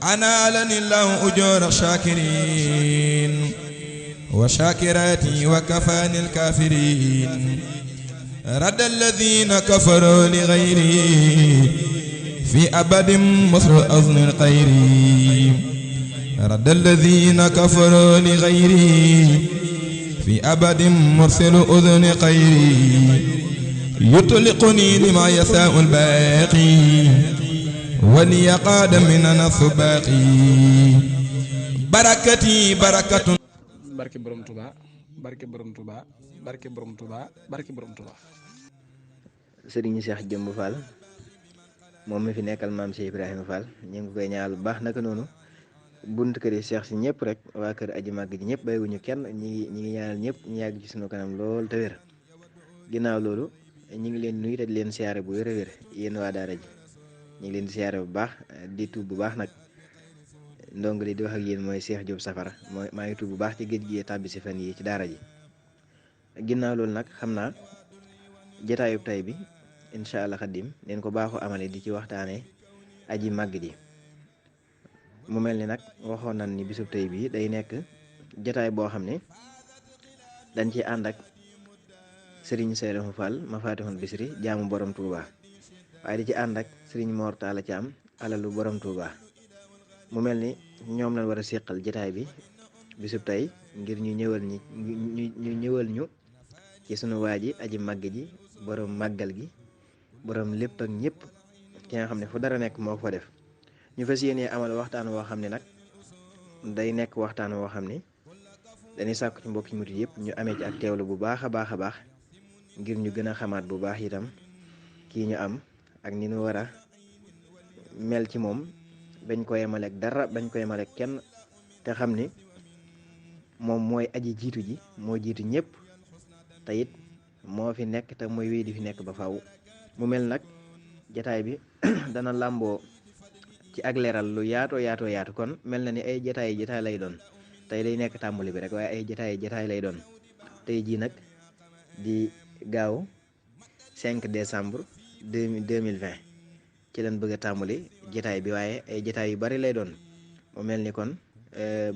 أنالني الله أجور الشاكرين وشاكراتي وكفاني الكافرين رد الذين كفروا لغيري في أبد مصر أذن الخير رد الذين كفروا لغيري في أبد مرسل أذن خيري يطلقني لما يساء الباقي ولي قاد من السباقي بركتي بركة barke borom Touba barke borom Touba barke borom Touba barke borom Touba. Sëriñ Cheikh Jëmb Fall moom mi fi nekkal maam Cheikh Ibrahima Fall ñu ngi koy ñaanal bu baax naka noonu bunt kër yi Cheikh si ñëpp rek waa kër aji màgg ji ñëpp bàyyiwuñu kenn ñi ngi ñaanal ñëpp ñu yàgg ci sunu kanam lool te wér. Ginnaaw loolu ñu ngi leen nuyu te di leen siyaare bu wér a wér yéen waa daara ji ñu ngi leen di siyaare bu baax di tuub bu baax nag. ndong li di wax ak yéen mooy Cheikh Diop Safara mooy maa ngi tudd bu baax ci géej gi tàbbi si fan yi ci daara ji. Ginnaaw loolu nag xam naa jataayub tay bi incha allah xaddim neen ko baaxoo amale di ci waxtaanee aji màgg ji mu mel ni nag waxoon nañ ni bisub tay bi day nekk jataay boo xam ne dañ ci ànd ak Serigne Saliou Fall Mafatihul Bichri jaamu borom Touba waaye di ci ànd ak Serigne Mor Talla Thiam alalu borom Touba. mu mel ni ñoom lañ war a séqal jataay bi bisub tey ngir ñu ñëwal ñu ci sunu waa ji aji màgg ji borom màggal gi borom lépp ak ñëpp ki nga xam ne fu dara nekk moo ko fa def ñu fas yéenee amal waxtaan woo xam ne nag day nekk waxtaan woo xam ne dañuy sàkku ci mbokki murit yëpp ñu amee ci ak teewlu bu baax a baax a baax ngir ñu gën a xamaat bu baax itam kii ñu am ak ni ñu war a mel ci moom. bañ ko yemaleeg dara bañ ko yemaleeg kenn te xam ni moom mooy aji jiitu ji moo jiitu ñëpp te it moo fi nekk te mooy wéy di fi nekk ba faaw. mu mel nag jataay bi dana làmboo ci ak leeral lu yaatu kon mel na ni ay jataay lay doon tey day nekk tàmbali bi rek waaye ay jataay lay doon tey jii nag di gaaw 5 décembre 2020 ci leen bëgg a tàmbali jataay bi waaye ay jataay yu bari lay doon mu mel ni kon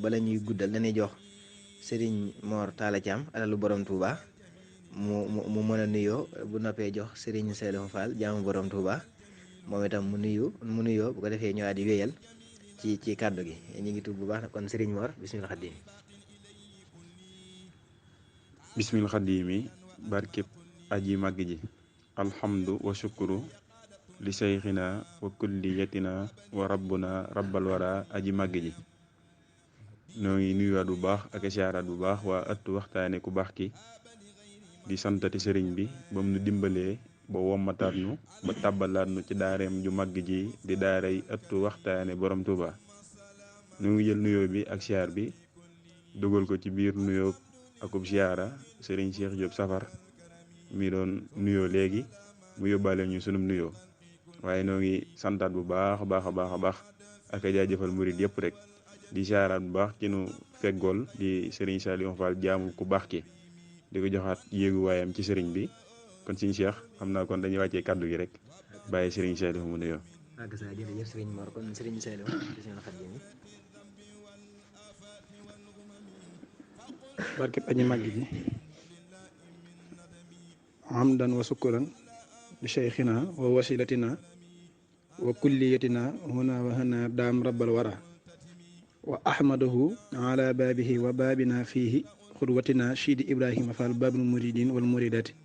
bala ñuy guddal dañuy jox Serigne Mor Talla Thiam alalu borom Touba mu mën a nuyoo bu noppee jox Serigne Saliou Fall jaamu borom Touba moom itam mu nuyoo bu ko defee ñëwaat di wéyal ci kàddu gi ñu ngi tudd bu baax kon Serigne Mor bismil xaddim. bismil xaddimi barkeb aji màgg ji alhamdu wa shukru li sayxina wa kulliyatina wa rabbuna rabbal wara aji màgg ji noo ngi nuyuwaat bu baax ak siyaaraat bu baax waa ëttu waxtaane ku baax ki di santati sëriñ bi ba mu nu dimbalee ba wommataat nu ba tàbbalaat nu ci daareem ju màgg ji di daaray ëttu waxtaane borom Touba noo ngi jël nuyoo bi ak siyaar bi dugal ko ci biir nuyoo akub siyaara sëriñ Cheikh Diop Safar mi doon nuyoo léegi mu yóbbaale ñu sunum nuyoo waaye noo ngi santaat bu baax a baax ak a jaajëfal murid yëpp rek di siyaaraat bu baax ci nu feggool di Serigne Saliou Fall jaamu ku baax ki di ko joxaat yéegu waayam ci sëriñ bi kon Serigne Cheikh xam naa kon dañuy wàccee kàddu gi rek bàyyi Serigne Saliou mu nuyoo. ak sa jërëjëf Serigne Mor kon Serigne Saliou bismil xaddim. barke aji màgg ji hamdan wa sukkuran li cheikhina wa wasilatina wa kulliyatina huna wa hana daam rabbal wara wa ahmadahu ala baabihi wa baabina fiihi xudwatina chidi ibrahima fall baabul muridin wal muridati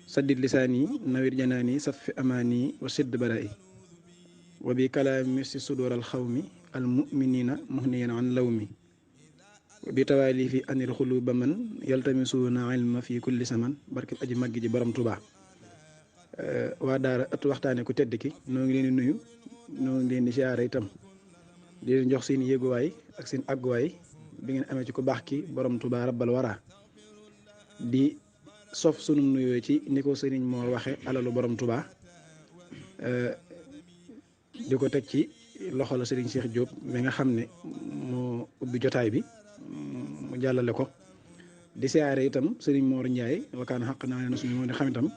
saddid lisaani nawir janaani safi amaani wa sidd baraa'i wa bi kalaami si sudur al xawmi al muminina muhniyan an lawmi wa bi tawaali fi anil xuluba man yaltamisuuna ilma fi kulli saman barkeb aji màgg ji borom Tuubaa waa daara ëttu waxtaane ku tedd ki noo ngi leen di nuyu noo ngi leen di siyaare itam di leen jox seen yéeguwaay ak seen àgguwaay bi ngeen amee ci ku baax ki borom Touba rabbal wara di sof sunu nuyoo ci ni ko sëriñ moo waxe alalu borom Touba di ko teg ci loxo la sëriñ Cheikh Diop mi nga xam ne moo ubbi jotaay bi mu jàllale ko di siyaare itam sëriñ Mor Ndiaye wakaan xaq naa leen suñu moo di xam itam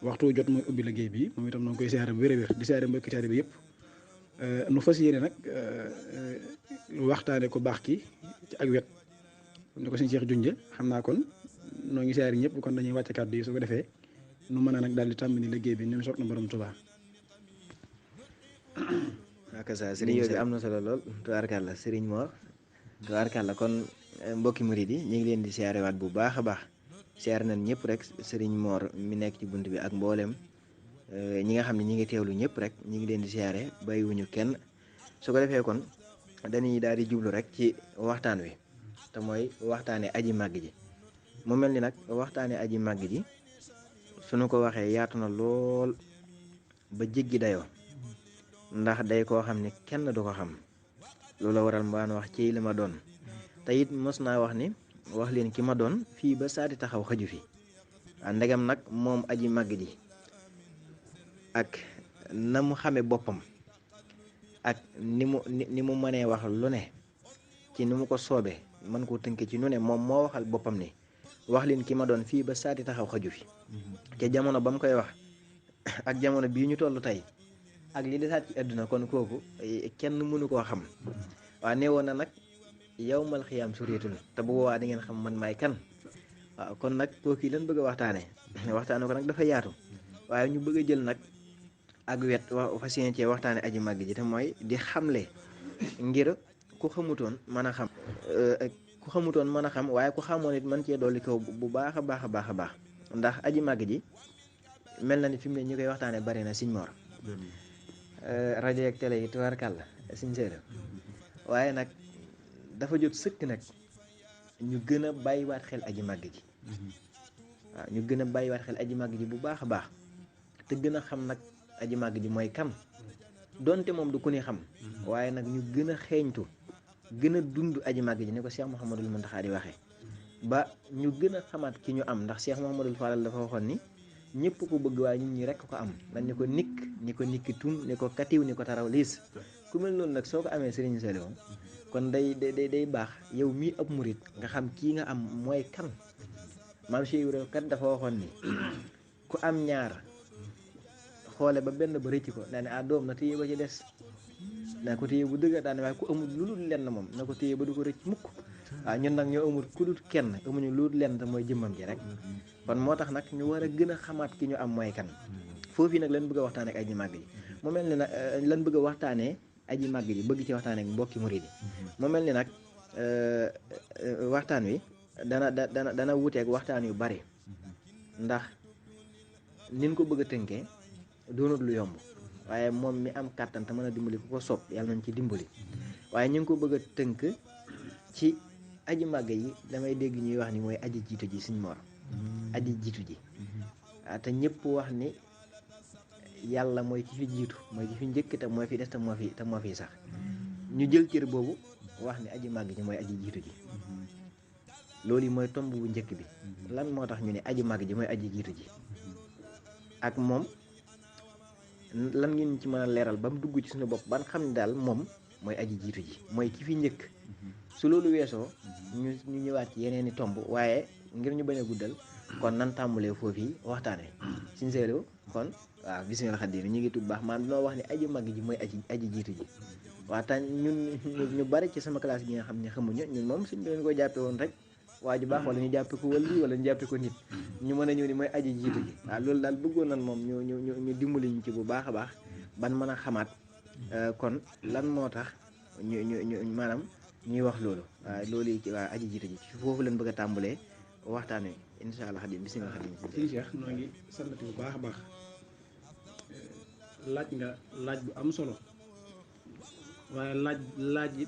waxtu jot mooy ubbi liggéey bi moom itam noo ngi koy siyaare bu wér a wér di siyaare mbokki taalibe bi yëpp nu fas yéene nag waxtaane ko baax ki ci ak wet ni ko sëñ Cheikh junje xam naa kon noo ngi siyaare ñëpp kon dañuy wàcce kàddu yi su ko defee nu mën a nag daal di tàmbali liggéey bi ni mu soog na borom Tuubaa. ak sa sëriñ bi am na solo lool tubaarkàlla sëriñ Mor tubaarkàlla kon mbokki murid yi ñu ngi leen di siyaarewaat bu baax a baax siyaare nañ ñëpp rek sëriñ Mor mi nekk ci bunt bi ak mboolem ñi nga xam ne ñi ngi teewlu ñëpp rek ñi ngi leen di siyaare bàyyiwuñu kenn su ko defee kon dañuy daal di jublu rek ci waxtaan wi te mooy waxtaane aji màgg ji mu mel ni nag waxtaane aji màgg ji suñu ko waxee yaatu na lool ba jéggi dayoo ndax day koo xam ne kenn du ko xam loolu waral mbaan wax ci li ma doon te it mos naa wax ni wax leen ki ma doon fii ba saati taxaw xaju fi ndegam nag moom aji màgg ji ak na mu xame boppam ak ni mu mënee wax lu ne ci ni mu ko soobee mën koo tënk ci nu ne moom moo waxal boppam ni wax leen ki ma doon fii ba saati taxaw xaju fi te jamono ba mu koy wax ak jamono bii ñu toll tey ak li desaat ci àdduna kon kooku kenn mënu koo xam waaw nee woon na nag yawmal xiyaam sureetul te bu boobaa di ngeen xam man maay kan waaw kon nag kooku lan bëgg a waxtaane ko nag dafa yaatu waaye ñu bëgg a jël nag ak wet fas yéene cee waxtaane aji màgg ji te mooy di xamle ngir ku xamutoon mën a xam waaye ku xamoon it mën cee dolli kaw bu baax a baax a baax a baax ndax aji màgg ji mel na ni fi mu ne ñu koy waxtaane bari na Sëñ Mor rajo ak télé yi tubaarkàlla Sëñ Seedu waaye nag dafa jot sëkk nag ñu gën a bàyyiwaat xel aji màgg ji waaw ñu gën a bàyyiwaat xel aji màgg ji bu baax a baax te gën a xam nag aji màgg ji mooy kan donte moom du ku ne xam waaye nag ñu gën a xeeñtu gën a dund aji màgg ji ni ko Cheikh Mouhamadul Mountakha di waxee ba ñu gën a xamaat ki ñu am ndax Cheikh Mouhamadul Fadal dafa waxoon ni ñëpp ko bëgg waaye ñun ñi rekk ko am dañ ni ko nikk ni ko nikki tum ni ko katiw ni ko taraw liis ku mel noonu nag soo ko amee Serigne Saliou kon day baax yow mii ab murit nga xam kii nga am mooy kan maam Cheikh Ibrahima kat dafa waxoon ni ku am ñaar xoole ba benn ba rëcc ko daa ne doom na téye ba ci des naa ko téye bu dëgg daa ne waaye ku amul lu dul lenn moom na ko téye ba du ko rëcc mukk waaw ñun nag ñoo amul ku dul kenn amuñu lu dul lenn te mooy jëmmam ji rek kon moo tax nag ñu war a gën a xamaat ki ñu am mooy kan foofu nag lan bëgg a waxtaanee ak aji màgg ji mu mel ni nag lan bëgg a waxtaanee aji màgg ji bëgg ci waxtaanee ak mbokki murid yi mu mel ni nag waxtaan wi dana wuteeg waxtaan yu bari ndax nin ko bëgg a tënkee doonut lu yomb waaye moom mi am kàttan te mën a dimbali ku ko soob yàlla nañ ci dimbali waaye ñu ngi ko bëgg a tënk ci aji màgg yi damay dégg ñuy wax ni mooy aji jiitu ji Sëñ Mor aji jiitu ji te ñëpp wax ni yàlla mooy ki fi jiitu mooy ki fi njëkk te mooy fi des te moo fi sax ñu jël cër boobu wax ni aji màgg ji mooy aji jiitu ji loolu yi mooy tomb bu njëkk bi lan moo tax ñu ne aji màgg ji mooy aji jiitu ji ak moom lan ngeen ci mën a leeral ba mu dugg ci suñu bopp ban xam ne daal moom mooy aji jiitu ji mooy ki fi njëkk su loolu weesoo ñu ñëwaat ci yeneen i tomb waaye ngir ñu bañ a guddal kon nan tàmbalee foofu waxtaane Sëñ Seedu kon waaw bismillah xaddim ñu ngi tudd baax maanaam dinoo wax ne aji màgg ji mooy aji jiitu ji waaw te ñun ñu bari ci sama classe bi nga xam ne xamuñu ñun moom suñ leen ko jàppe woon rek waa ju baax wala ñu jàppe ko wali wala ñu jàppe ko nit ñu mën a ñëw ni mooy aji jiitu ji waaw loolu daal bëggoon nan moom ñu dimbali ñu ci bu baax a baax ban mën a xamaat kon lan moo tax ñu maanaam ñuy wax loolu waaw loolu yi ci waa aji jiitu ji foofu leen bëgg a tàmbalee waxtaan wi incha allah xadim bisimilah xadim sëñ Cheikh noo ngi santati bu baax a baax laaj nga laaj bu am solo waaye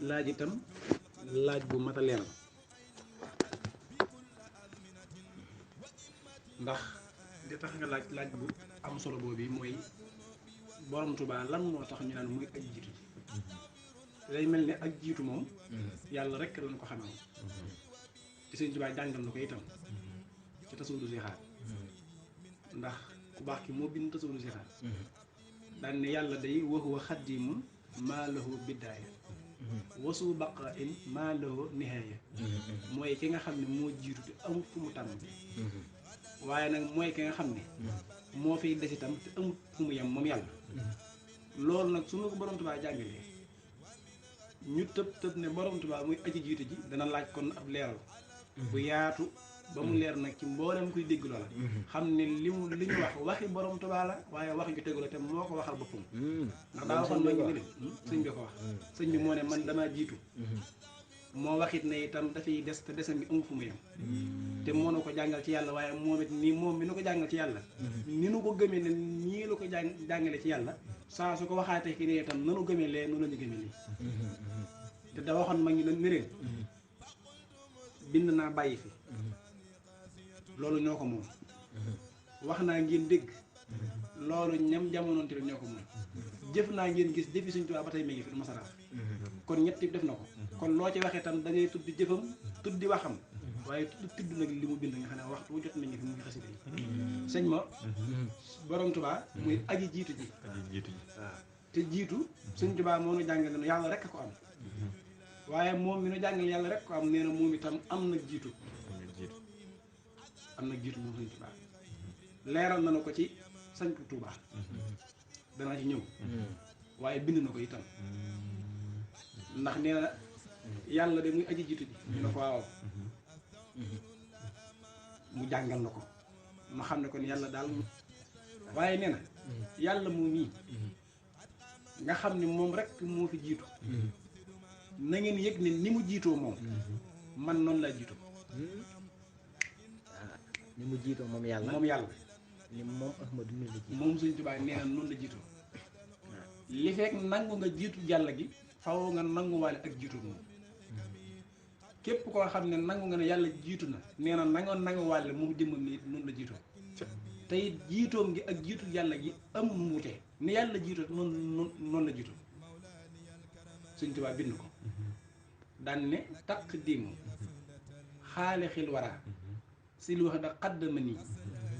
laaj itam laaj bu mat a leeral ndax di tax nga laaj bu am solo boobu mooy borom Tuubaa lan moo tax ñu naan muy aji jiitu ji day mel ni ak jiitu moom yàlla rek lañ ko xamee ci Sëñ Tuubaa jàngal na ko itam ci tasawudu si xaar ndax ku baax ki moo bind tasawudu si xaar daan ne yàlla day wa huwa xaddimun maa lahu bidaaya wasu baqa in maa lahu nihaaya mooy ki nga xam ne moo jiitu te amul fu mu tàmm waaye nag mooy ki nga xam ne moo fiy des itam te amul fu mu yem moom yàlla loolu nag su ma ko borom Tuubaa jàngalee ñu tëb ne borom Tuubaa muy aji jiite ji dana laaj kon ab leeral bu yaatu ba mu leer nag ci mboolem kuy dégg loola xam ne li ñu wax waxi borom Tuubaa la waaye wax ju tegu la te moo ko waxal boppam ndax daa waxoon ma ngi ne sëñ bi ko wax sëñ bi moo ne man damaa jiitu moo waxit ne itam dafay des te desam bi amu fu mu yem te moo na ko jàngal ci yàlla waaye moom it nii moom mi nu ko jàngal ci yàlla ni nu ko gëmee ne nii la ko jàngale ci yàlla saa su ko waxaatee ki ne itam nanu gëmee lee noonu la ñu gëmee lii te da waxoon ma ngi leen nëreen bind naa bàyyi fi loolu ñoo ko moom wax naa ngeen dégg loolu ñam jamonoonte la ñoo ko moom jëf naa ngeen gis jëfi Sëñ Tuubaa ba tey mi ngi fi du masaraaf kon ñett def na ko kon loo ci waxee tam da ngay tudd jëfam tuddi waxam waaye tudd nag li mu bind nga xam ne waxtu wu jot nañu fi mu ngi xasida yi sëñ ma borom Tuubaa muy aji jiitu ji waaw te jiitu Sëñ Tuubaa moo nu jàngale nu yàlla rek ko am waaye moom mi nu jàngale yàlla rek ko am nee na moom itam am na jiitu moom Sëñ Tuubaa leeral na ko ci sañtu Tuubaa danaa ci ñëw waaye bind na ko itam ndax nee na yàlla de muy aji jiitu ji ñu ne ko waaw mu jàngal na ko ma xam ne kon yàlla daal waaye nee na yàlla moom mii nga xam ne moom rek moo fi jiitu na ngeen yëg ne ni mu jiitoo moom man noonu laa jiitoo ni mu jiitoo moom yàlla ni moom Ahmadu ni la jiitoo moom Sëñ Tuubaa nee na noonu la jiitoo li fekk nangu nga jiitu yàlla gi faw nga nanguwaale ak jiitu moom képp koo xam ne nangu nga ne yàlla jiitu na nee na nanguwaale moom jëmmam ni noonu la jiitoo te it jiitoom gi ak jiitu yàlla gi amul mu wutee ni yàlla jiitoo noonu la jiitoo Sëñ Tuubaa bind ko daan ne taqdiimu xaalixil waraa si lu wax da xaddama nii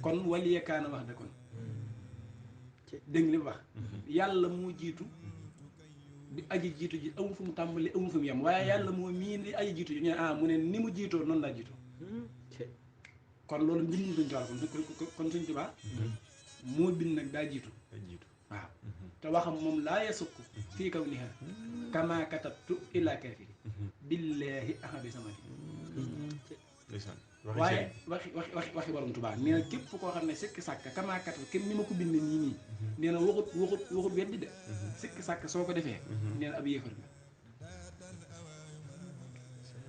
kon waliyakaana wax da kon dégg li wax yàlla moo jiitu di aji jiitu ji amu fu mu tàmbali amu fu mu yem waaye yàlla moo mii di aji jiitu ji ñu ne mu ne ni mu jiitoo noonu laa jiitoo kon loolu mbindum Sëñ Tuubaa kon Sëñ Tuubaa moo bind nag daa jiitu waaw te waxam moom laa yasukku fii kaw niha kama katabtu illa kaafiri billaahi ahadi samadi waaye waxi borom Tuubaa nee na képp koo xam ne sikki sàkk kama katab kenn ni ma ko bind nii nee na waxut weddi de sikki sàkk soo ko defee nee na ab yéefar nga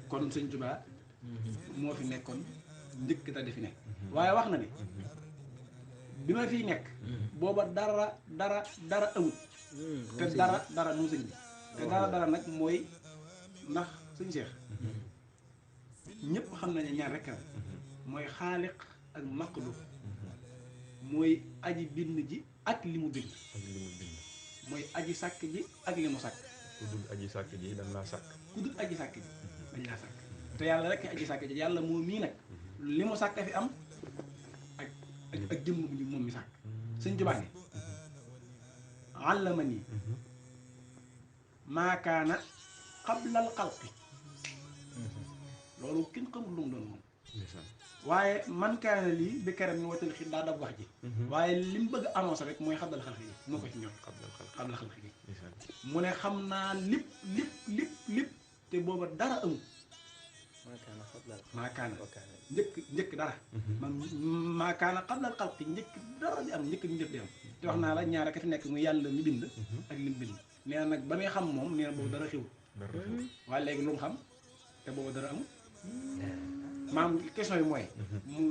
kon Sëñ Tuubaa moo fi nekkoon njëkk ta di fi nekk waaye wax na ne bi ma fiy nekk booba dara amut te dara mu sëñ bi te dara nag mooy ndax sëñ Cheikh ñëpp xam nañu ñaar rek mooy xaaliq ak maqluq mooy aji bind ji ak li mu bind mooy aji sàkk ji ak li mu sàkk ku dul aji sàkk ji dañ laa sàkk ku dul aji sàkk ji dañ laa sàkk te yàlla rek aji sàkk ji yàlla moo mii nag li mu sàkk fi am ak jëmm bu ñu moom mi sàkk Sëñ Tuubaa ne allama nii maakaana qablal xalqi loolu kenn xamul lu mu doon moom waaye man kaana lii bi karam ni watal xi daa dab wax ji waaye li mu bëgg a annoncé rek mooy xabdal xalqi gi moo ko ci ñoom xabdal xalqi gi mu ne xam naa lépp te booba dara amul maakaana njëkk dara man maakaana xablal xalqi njëkk dara di am njëkk ñu def di am te wax naa la ñaar a fi nekk muy yàlla mi bind ak li mu bind nee na nag ba muy xam moom nee na boobu dara xew waaye léegi lu mu xam te boobu dara amul maam question yi mooy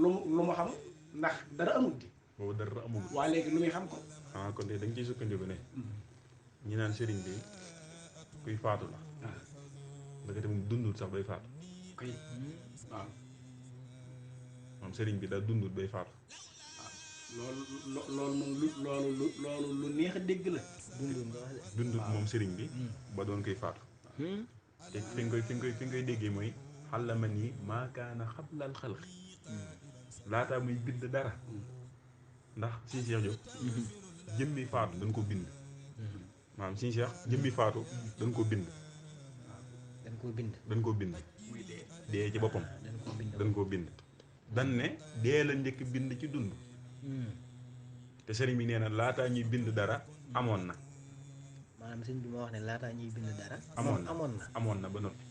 lu mu xam ndax dara amul di boobu dara amul waaye léegi lu muy xam ko kon de dañ ciy sukkandiku ne ñi naan sëriñ bi kuy faatu la ndaka tamit dundul sax bay faatu kay waaw moom sëriñ bi daal dundul bay faatu waaw loolu moom loolu lu neex a dégg la dundul moom sëriñ bi ba doon koy faatu te fi nga koy déggee mooy xalama nii maakaana xablal xalqi laataa muy bind dara ndax Sëñ Cheikh Diop jëmmi faatu dañ ko bind maanaam Sëñ Cheikh jëmmi faatu dañ ko bind dañ ko bind dee ci boppam dañ koo bind dan ne dee la njëkk bind ci dund te sëriñ bi nee na laataa ñuy bind dara amoon na maanaam sëñ bi moo wax ne laataa ñuy bind dara. amoon na ba noppi.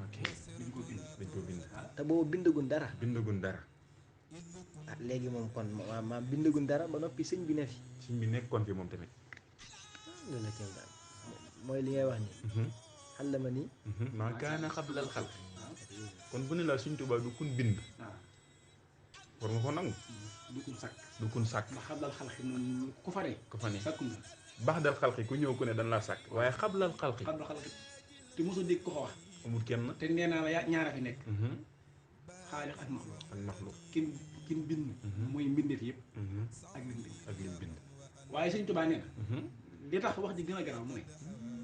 ok dañ ko bind. te boobu bindagun dara. ah léegi moom kon maam bindagun dara ba noppi sëñ bi ne fi. sëñ bi nekkoon fi moom tamit. loolu la kéem daal mooy li ngay wax ni. xalama ni. maa kaana xablal xalq. kon bu ne la Sëñ Tuubaa du kun bind. war nga ko nangu. du kun sàkk. ndax xablal xalqi moom ku fa ne. sàkkum nga. baxdal xalqi ku ñëw ku ne dañ laa sàkk waaye xablal xalqi. te mosoo dégg ko ko wax. amul kenn. te nee naa la ñaara fi nekk. xaalix ak maxluq. kin bind. mooy mbindeef yëpp. ak lim bind. waaye Sëñ Tuubaa nee na. li tax wax ji gën a garaaw mooy.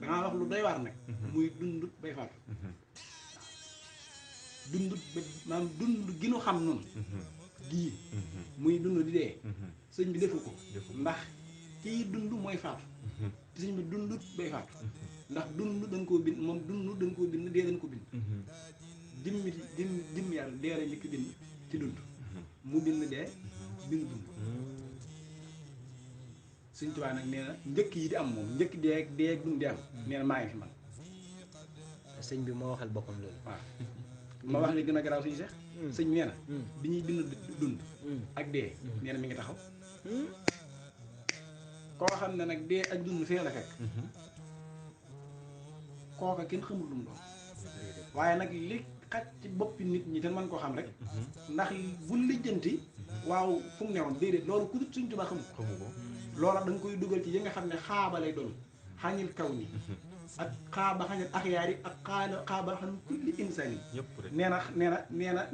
dangaa wax lu doy waar nag. muy dundut bay faatu. dundut ba maanaam dund gi nu xam noonu. gii. muy dund di dee. sëñ bi defu ko. ndax kii dund mooy faatu. te sëñ bi dundut bay faatu. ndax dund dañ koo bind moom dund dañ koo bind dee dañ ko bind. jëmmi yàlla dee la njëkk bind ci dund. mu bind dee bind dund. Sëñ Tuubaa nag nee na njëkk yi di am moom njëkk dee ak dund di am nee na maa ngi fi man. sëñ bi moo waxal boppam loolu. waaw ma wax li gën a garaaw suñu seex. sëñ bi nee na bi ñuy bind dund. ak dee nee na mi ngi taxaw. koo xam ne nag dee ak dund fee la fekk. kooka kenn xamul lu mu doon. waaye nag li xaj ci boppi nit ñi te mën koo xam rek. ndax bu lijjanti. waaw fu mu newoon déedéet loolu ku dut Sëñ Tuubaa xamu ko. loola da nga koy dugal ci yi nga xam ne xaaba lay doon xañil kaw ni ak xaaba xañil axyaar yi ak xaaba xañ kulli insaan yi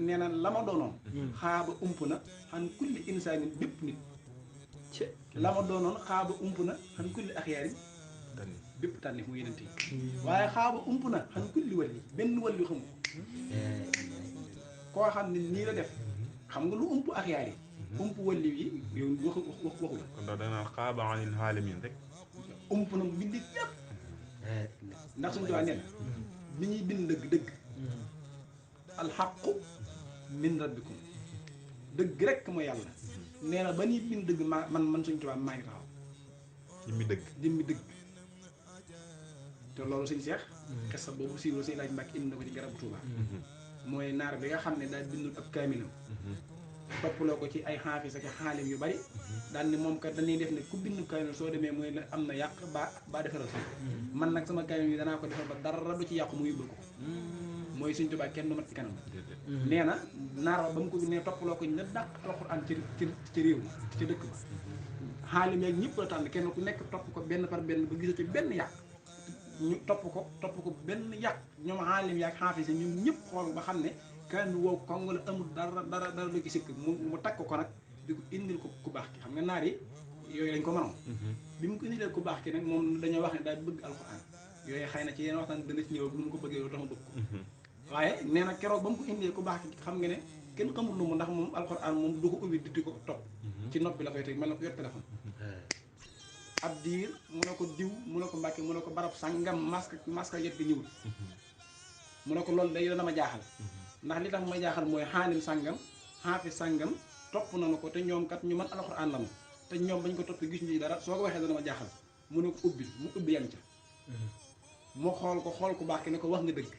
nee na la ma doonoon xaaba ump na xan kulli insaan yi bépp nit la ma doonoon xaaba ump na xan kulli axyaar yi bépp tànneef mu yenente yi waaye xaaba ump na xan kulli wàll yi benn wàll yu xamu koo xam ne nii la def xam nga lu ump axyaar yi ump wàlliw yi yow waxu la. kon daal da nga naan xaaba anil xaalamin rek. ump na mu bind yëpp. ndax suñu tubaab nee na. bi ñuy bind dëgg. alxaqu min rabbikum dëgg rek mooy yàlla. nee na ba ñuy bind dëgg man suñu tubaab maa ngi taxaw. jëmmi dëgg. te loolu suñu seex. xesa boobu siiwoo say laaj Mbàkke indi na ko ci garabu Tuuba. mooy naar bi nga xam ne daal bindul ab kaamilam. toppaloo ko ci ay xaafis ak xaalim yu bari daal ni moom kat dañuy def ne ku bind kaamil soo demee mooy la am na yàq baa defaral sax man nag sama kaamil yi danaa ko defar ba dara du ci yàqu mu yóbbul ko mooy Sëñ Tuubaa kenn du mat ci kanam nee na naar ba mu ko nee toppaloo ko ñu la dàq alxuraan ci réew mi ci dëkk ba xaalim yeeg ñëpp la tànn kenn ku nekk topp ko benn par benn ba gisoo ci benn yàq ñu topp ko benn yàq ñoom xaalim yaag xaafis yi ñoom ñëpp xool ba xam ne kan wow kongo la amul dara lu ci sikk mu takk ko nag di ko indil ko ku baax ki xam nga naar yi yooyu lañ ko mënoon bi mu ko indilee ku baax ki nag moom dañoo wax ne daal bëgg alxuraan yooyu xëy na ci yeneen waxtaan dana ci ñëw nu mu ko bëggee loolu tax ma bëgg ko waaye nee na keroog ba mu ko indee ku baax ki xam nga ne kenn xamul lu mu ndax moom alxuraan moom du ko ubbi di ko topp ci noppi la koy teg mel na ko yor téléphone ab diir mu ne ko diw mu ne ko Mbàkke mu ne ko barab sangam masque yet bi ñëwul mu ne ko loolu day dana ma jaaxal ndax li tax ma jaaxal mooy xaalim sàngam xaafi sàngam topp nañu ko te ñoom kat ñu mën alxuraan lañu te ñoom bañ ko topp gis ñu dara soo ko waxee dana ma jaaxal mu ne ko ubbi mu ubbi yam ca mu xool ku baax ki ne ko wax nga dëgg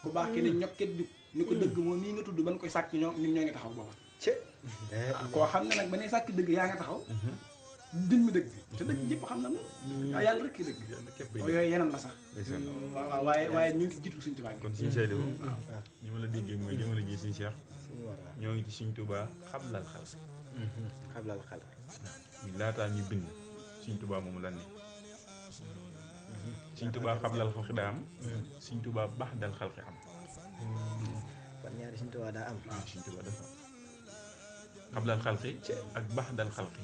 ku baax ki ne ñokket jug ni ko dëgg moom nii nga tudd ban koy sàkk ñun ñoo ngi taxaw booba koo xam ne nag ba ne sàkk dëgg yaa nga taxaw dimmi dëgg te dëgg ñëpp xam na waaw yàlla rek dëgg yooyu yeneen la sax waaw waaye ñu ngi ci jiitu Sëñ Tuubaa kon Sëñ Saaliw ñi ma la déggee mooy jamono ji Sëñ Cheikh ñoo ngi ci Sëñ Tuubaa xablal xalq ñu laataa ñu bind Sëñ Tuubaa moom lan ne Sëñ Tuubaa xablal xalq daa am Sëñ Tuubaa baxdal xalq am kon ñaari Sëñ Tuubaa daa am Sëñ Tuubaa dafa xablal xalqi ak baxdal xalqi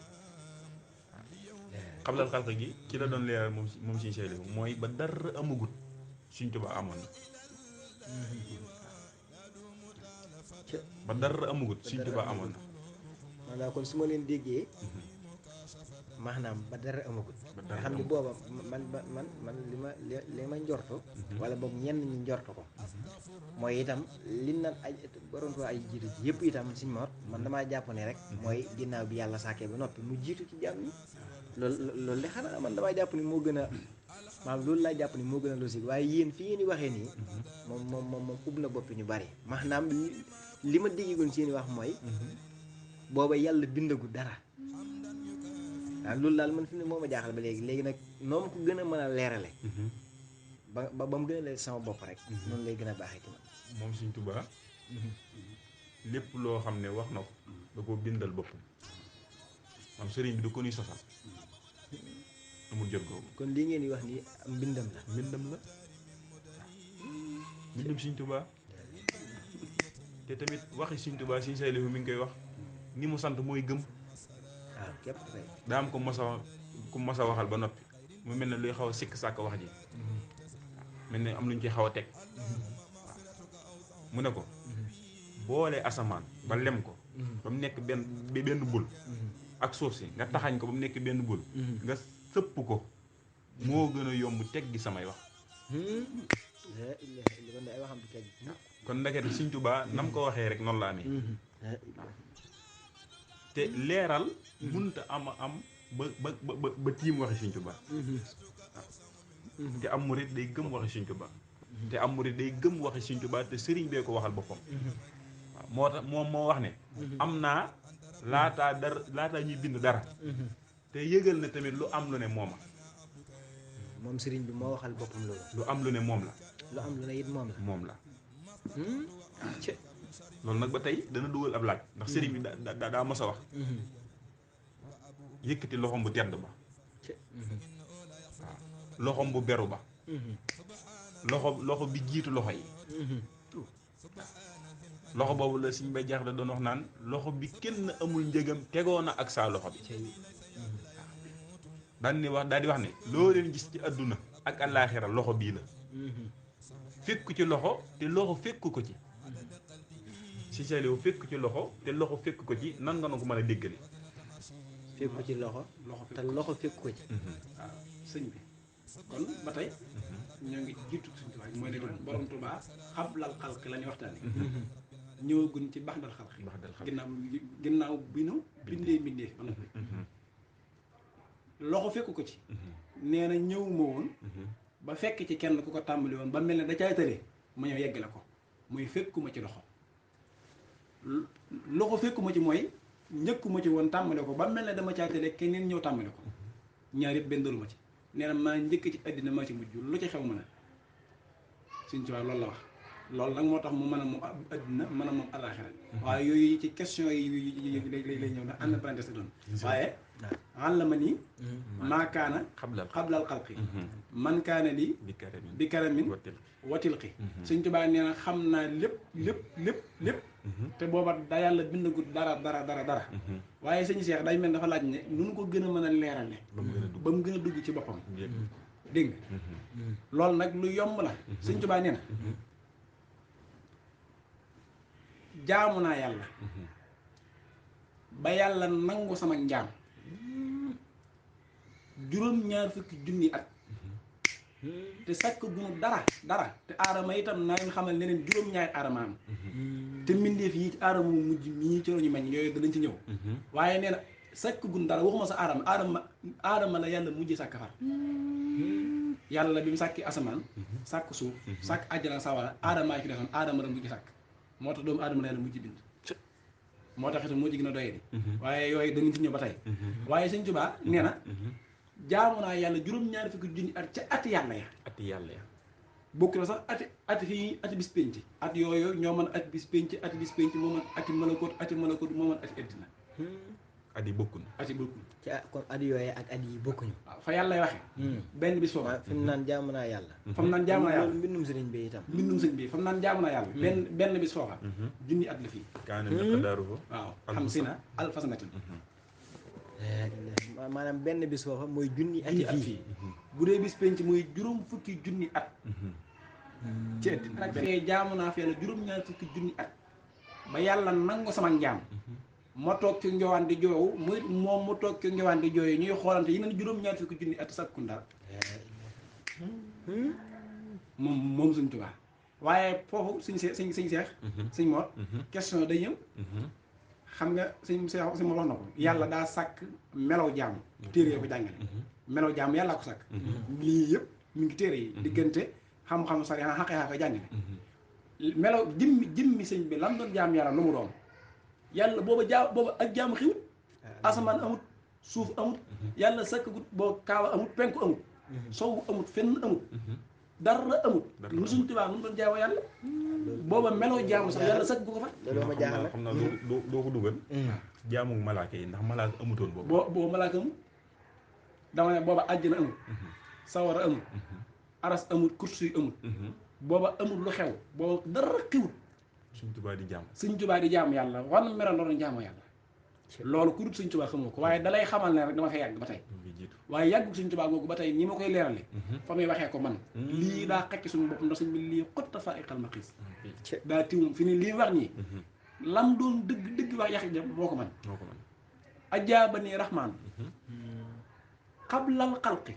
xablal xalq gi ci la doon leeral moom Sëñ Saaliw mooy ba dara amagut Sëñ Tuubaa amoon na ba dara amagut Sëñ Tuubaa amoon na maanaam kon su ma leen déggee maanaam ba dara amagut nga xam ni booba man li ma njortu wala boog ñenn ñi njortu ko mooy itam li naan ay baroon ko ay jiitu ji yëpp itam Sëñ Mor man damaa jàpp ne rek mooy ginnaaw bi yàlla sàkkee ba noppi mu jiitu ci jàmm ñi loolu de xanaa man damaa jàpp ni moo gën a maanaam loolu laa jàpp ni moo gën a logique waaye yéen fi ngeen di waxee nii moom ub na boppi ñu bari maanaam li ma déggoon seen i wax mooy booba yàlla bindagu dara waaw loolu daal man fi ne moo ma jaaxal ba léegi nag noo ma ko gën a mën a leerale ba mu gën a leer sama bopp rek noonu lay gën a baaxee ci man moom Sëriñ Tuubaa lépp loo xam ne wax na ko da koo bindal boppam maam sëriñ bi du ko nuy sosal amul jot googu kon lii ngeen di wax nii am mbindam la mbindam Sëriñ Tuubaa te tamit waxi Sëriñ Tuubaa Sëriñ Saalihu mi ngi koy wax ni mu sant mooy gëm waaw képp kay daa am ko mos a waxal ba noppi mu mel ne luy xaw a sikk sàkk wax ji mel ne am lu ñu ci xaw a teg mu ne ko boole asamaan ba lem ko ba mu nekk benn bul ak suuf si nga taxañ ko ba mu nekk benn bul nga sëpp ko moo gën a yomb teg gi samay wax kon ay waxam du teg kon ndekete Sëriñ Tuubaa nam ko waxee rek noonu la amee te leeral mënta am ba tiim waxi Sëriñ Tuubaa te am murit day gëm waxi Sëriñ Tuubaa te am murit day gëm waxi Sëriñ Tuubaa te sëriñ bee ko waxal boppam waaw moo tax moom moo wax ne am naa laataa ñuy bind dara te yëgal na tamit lu am lu ne mooma moom sëriñ bi moo waxal boppam loolu lu am lu ne moom la lu am lu ne it moom la loolu nag ba tey dana dugal ab laaj ndax sëriñ bi daa mos a wax yëkkati loxom bu tedd ba waaw loxom bu beru ba loxo bi jiitu loxo yi loxo boobu la Sëriñ Bay Jaxate doon wax naan loxo bi kenn amul njëgam tegoo na ak saa loxo bi daal di wax ne loo leen gis ci àdduna ak àllaaxira loxo bii la fekku ci loxo te loxo fekku ko ci si saliw fekku ci loxo te loxo fekku ko ci nan nga na ko mën a déggale fekku ci loxo te loxo fekku ko ci waaw sëñ bi kon ba tey ñoo ngi jiitu Sëriñ Tuubaa mooy ne borom Tuubaa xablal xalq la ñuy waxtaane ñëwaguñ ci baxdal xalq ginnaaw bi nu bindee ba noppi loxo fekku ko ci nee na ñëw ma woon ba fekk ci kenn ku ko tàmbali woon ba mel ne da caay tëre ma ñëw yeggale ko muy fekkuma ci loxo fekkuma ci mooy njëkkuma ci woon tàmbale ko ba mel ne dama caay tëre keneen ñëw tàmbale ko ñaar yëpp benn daluma ci nee na maa njëkk ci àddina maa ci mujj lu ci xew mën a Sëriñ Tuubaa loolu la wax loolu nag moo tax mu mën a moom àddina mën a moom àllaaxira waaye yooyu ci question yi lay ñëw ndax ànd parenthèse doon waaye àllama nii maa kaana xablal xalqi man kaana lii bi karamin watilqi Sëriñ Tuubaa nee na xam naa lépp te booba da yàlla bindagul dara waaye sëñ Cheikh day mel dafa laaj ne nu nu ko gën a mën a leerale ba mu gën a dugg ci boppam dégg nga loolu nag lu yomb la Sëriñ Tuubaa nee na jaamu naa yàlla ba yàlla nangu sama njaam juróom-ñaar fukki junni at te sàkk gunu dara te aadama itam naa leen xamal ne leen juróom-ñaari aadama am te mbindeef yi ci aadama mu mujj mii ci ñu meñ yooyu danañ ci ñëw waaye nee na sàkk gun dara waxuma sa aadama la yàlla mujj sàkk far yàlla bi mu sàkki asamaan sàkk suuf sàkk àjjana sawara aadamaa ci desoon aadama la mujj sàkk moo tax doomu aadama la yàlla mujj bind moo tax itam moo ci gën a doyee di waaye yooyu danañ ci ñëw ba tey waaye Sëriñ Tuubaa nee na jaamu naa yàlla juróom-ñaari fukki junni at ca ati yàlla ya bokk na sax ati fii ati bis penc at yooyu ñoo mën ati bis penc moo mën ati malakoot moo mën ati addina at yi bokkul ci kon at yooyu ak at yi bokkuñu waaw fa yàlla waxe benn bis foofu fi mu naan jaamu naa yàlla fa mu naan jaamu naa yàlla mbindum sëriñ bi itam fa mu naan jaamu naa yàlla benn bis foofa junni at la fii kaana miqdaaruhu waaw xam si na alfa sanatin maanaam benn bis foofa mooy junni ati fii bu dee bis penc mooy juróom fukki junni at ci àddina nag fee jaamu naa fi yàlla juróom-ñaar fukki junni at ba yàlla nangu sama njaam ma toog ci njowaan di joowu moom mu toog ci njowaan di jooyu ñuy xoolante yeneen juróom-ñaar fukki junni at sakku ndar moom Sëriñ Tuubaa waaye foofu suñ seex suñ Mor question day ñëw xam nga si ma wax na ko yàlla daa sàkk melaw jaam téere yoo ko jàngale melaw jaam yàllaa ko sàkk lii yëpp mu ngi téere yi diggante xam-xam sari xaqeexaa ko jàngale melaw jëmmi sëñ bi lam doon jaam yàlla lu mu doon yàlla booba ak jaam xiwut asamaan amut suuf amut yàlla sàkkagut boo kaawa amut penku amut sowu amut fenn amut dara amut lu suñ tubaab nu mu doon jaawa yàlla booba meloo jaamu sax yàlla sàkk gu ko fa loolu ma jaaxal xam naa doo ko dugal jaamu malaaka yi ndax malaaka amutoon boobu booba malaaka amut dama ne booba àjjana amut sawara amut aras amut kursi amut booba amut lu xew booba dara xiwut suñ tubaab di jaam suñ tubaab di jaamu yàlla wan meral doon jaamu yàlla loolu ku dut suñ tubaab xamoo ko waaye dalay xamal ne rek dama fay yàgg ba tey waaye yàggu suñ tubaab googu ba tey ñi ma koy leerale fa muy waxee ko man lii daa xekki suñu bopp ndax suñ bi lii xotta fa iqal ma xiis daa tiwum fi ni lii wax ñii lam doon dëgg wax yaxi jam moo ko man ajaaba nii rahmaan qablal xalqi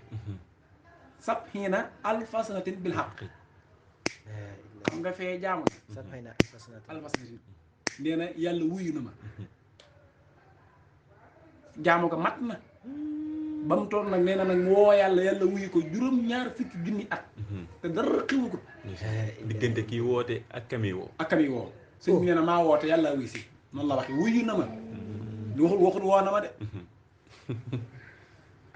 sab xiina alfasanatin bil xaq xam nga fee jaamu sab xiina alfasanatin nee na yàlla wuyu na ma jaamu ko mat na ba mu toll nag nee na nag woo yàlla wuyu ko juróom-ñaar fukki junni at te dara xiwu ko diggante kii woote ak kami woo sëñ bi nee na maa woote yàlla wuyu si noonu la waxe wuyu na ma waxut woo na ma de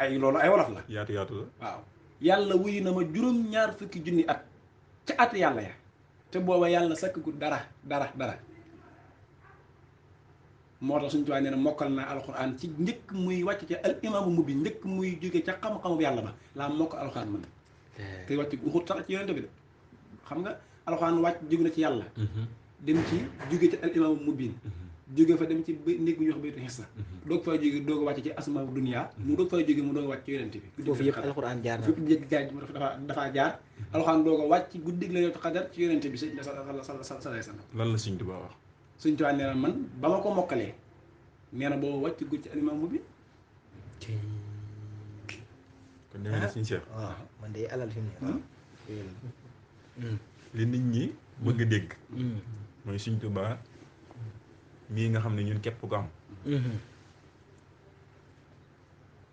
ay loolu ay wolof la yaatu la waaw yàlla wuyu na ma juróom-ñaar fukki junni at ca at yàlla ya te booba yàlla sakkagul dara moo tax suñu tubaab nee na mokkal naa alxuraan ci njëkk muy wàcc ca al imaamu mubbi njëkk muy jóge ca xam-xamu yàlla ba laa mokk alxuraan man te wàcc waxut sax ci yonente bi de xam nga alxuraan wàcc jóge na ci yàlla dem ci jóge ca al imaamu mubbin jóge fa dem ci néeg bu ñuy wax baytu xissa doog fay jóge doog a wàcc ci asmaa dunya mu doog fay jóge mu doog a wàcc ci yonente bi foofu yëpp alxuraan jaar na fépp jégg gaaj dafa jaar alxuraan doog a wàcc guddig la yow xadar ci yonente bi sëñ sallallahu alayhi wa sallam lan la suñ tubaab wax suñ tubaab nee na man ba ma ko mokkalee nee na boobu wàcc guddi ci alimam mu bi kon nee na suñ seex waaw man de alal fi mu ne li nit ñi bëgg a dégg mooy suñ tubaab mii nga xam ne ñun képp ko am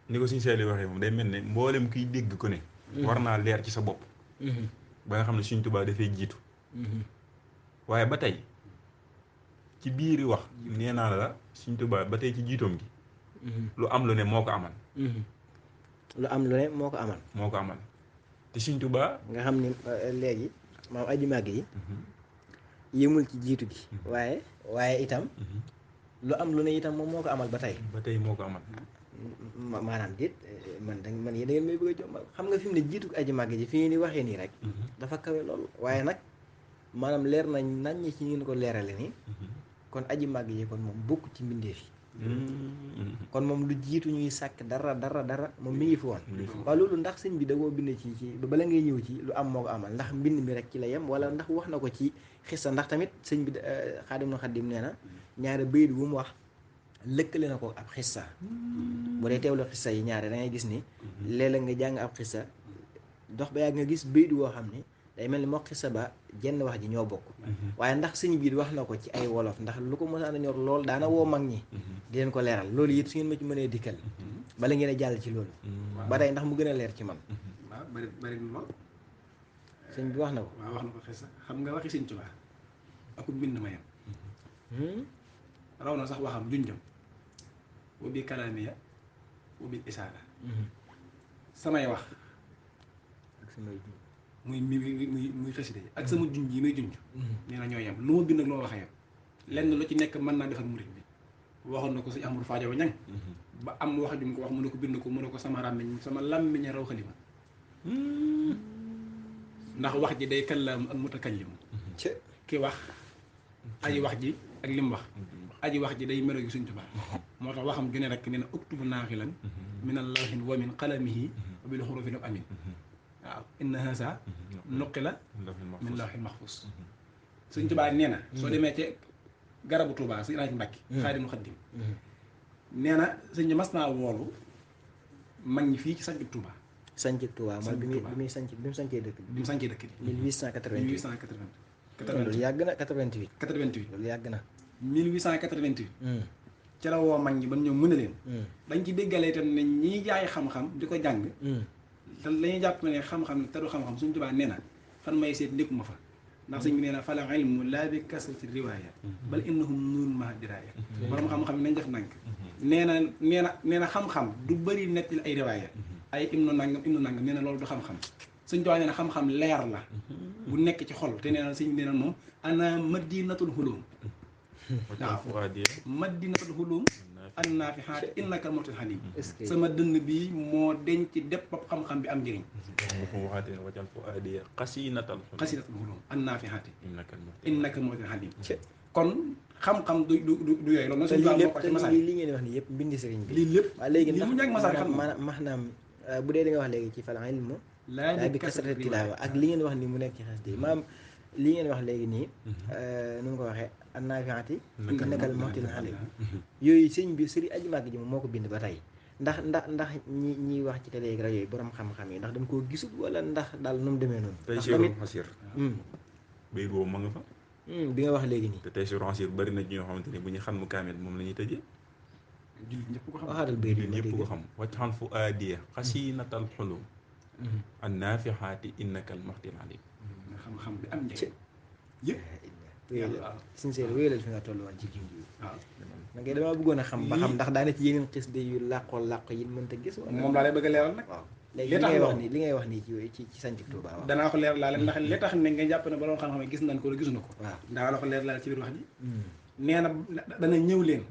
ni ko suñ seex li waxee moom day mel ne mboolem kiy dégg ko ne war naa leer ci sa bopp ba nga xam ne suñ tubaab dafay jiitu waaye ba tey ci biiri wax nee naa la suñ tubaab ba tey ci jiitoom gi lu am lu ne moo ko amal lu am lu ne moo ko amal te suñ tubaab nga xam ni léegi maam aji màgg yi yëmul ci jiitu gi waaye itam lu am lu ne itam moom moo ko amal ba tey moo ko amal maanaam déet man yéen da ngeen may bëgg a jombal xam nga fi mu ne jiitu aji màgg ji fi ngeen di waxee nii rek dafa kawe loolu waaye nag maanaam leer nañ ñi ci ngeen ko leerale nii kon aji màgg yi kon moom bokk ci mbindeef yi kon moom lu jiitu ñuy sàkk dara moom mi ngi fi woon waaw loolu ndax sëñ bi da koo bind ci bala ngay ñëw ci lu am moo ko amal ndax mbind mi rek ci la yem wala ndax wax na ko ci xissa ndax tamit sëñ bi xaadim nee na ñaari bayit bu mu wax lëkkale na ko ab xissa bu dee teewlu xissa yi ñaare da ngay gis ni léeg-léeg nga jàng ab xissa dox ba yàgg nga gis bayit woo xam ni day mel ni moo xissa ba jenn wax ji ñoo bokk waaye ndax sëñ biir wax na ko ci ay wolof ndax lu ko mosaan a ñor lool daana woo mag ñi di leen ko leeral loolu it su ngeen ma ci mënee dikkal bala ngeen a jàll ci loolu ba tey ndax mu gën a leer ci man waaw bari na lool sëñ bi wax na ko waaw wax na ko xissa xam nga waxi sëñ Tuubaa aku mbind ma yem raw na sax waxam junjam wa bi kalaamiya wa bil isaara samay wax ak samay junj muy xasida yi ak sama junj yi may junj nee na ñoo yem lu ma bind ak loo waxee yem lenn lu ci nekk mën naa defar murid bi waxoon na ko sëñ Amadou Fadio Ñang ba am wax jum ko wax mu ne ko bind ko mu ne ko sama làmmiñ raw xalima ndax wax ji day kallaamu ak mutakallimu ki wax aji wax ji ak lim wax aji wax ji day melo gi Sëñ Tuubaa moo tax waxam ju ne rek nee na uktubu naaxilan min allahin wa min qalamihi wa bil xurufi lam amin waaw inna haasa nuqila min lawhil mahfuz Sëñ Tuubaa nee na soo demee ci garabu Tuubaa Sëñ Alaaji Mbàkke Xaadimul Xaadim nee na sëñ bi mas naa woolu mag ñi fii ci sanc Tuubaa sanc Tuubaa mooy bi mu sancee dëkk bi 1880 loolu yàgg na 88 88 loolu yàgg na 1888 ci la woo mag ñi ba ñëw mën a leen dañ ci déggalee itam ne ñiy jaay xam-xam di ko jàng te lañuy jàpp ne xam-xam te du xam-xam Sëñ Tuubaa nee na fan may seet nekkuma fa ndax sëñ bi nee na fala ilmu laa bi kasrati riwaaya bal innahum nuurun ma'a diraaya borom xam-xam yi nañ def nank nee na xam-xam du bëri nettali ay riwaaya ay imnu nangam nee na loolu du xam-xam Sëñ Tuubaa nee na xam-xam leer la bu nekk ci xol te nee na sëñ bi nee na moom ana madinatul hulum waaw madinatul hulum an naafihaat innaka motil halim sama dënn bi moo denc dépp xam-xam bi am njëriñ wajal fu aadiya xasinatal hulum an naafihaat innaka motil halim kon xam-xam du yooyu loolu sëñ moo ko ci masal li ngeen wax ni yëpp mbindi sëriñ bi lii lépp waaw léegi li mu ñàkk masal xam maanaam bu dee li nga wax léegi ci fal ilmu laa bi kasrati tilaawa ak li ngeen wax ni mu nekk ci xas di maam li ngeen wax léegi nii nu mu ko waxee annaafiati innakal muhtil halim yooyu sëñ bi sëriñ Aji Màgg ji moom moo ko bind ba tey ndax ñi wax ci télé ak rajo yi borom xam-xam yi ndax dañ koo gisul wala ndax daal nu mu demee noonu tey sirul xasir bay boobu ma nga fa bi nga wax léegi nii te tey sirul xasir bari na ñoo xamante ne bu ñu xam mu kaamil moom la ñuy tëjee jullit ñëpp ko xam waxaatal bay jullit ñëpp ko xam wajxan fu aadiya xasinatal xulum annaafihaati innakal muhtil halim xam-xam bi am njëriñ yëpp sincère wéyalal fi nga toll woon ci jiw ji waaw man kay damaa bëggoon a xam ba xam ndax daana ci yeneen xis de yu làqoo làq yi mënta gis wala moom laa lay bëgg a leeral nag waaw léegi li ngay wax nii ci sanc Tuubaa waaw danaa ko leer laale ndax li tax ne nga jàpp ne borom xam-xam yi gis nañ ko la gisuñu ko waaw daa la ko leer laale ci biir wax ji nee na dana ñëw leen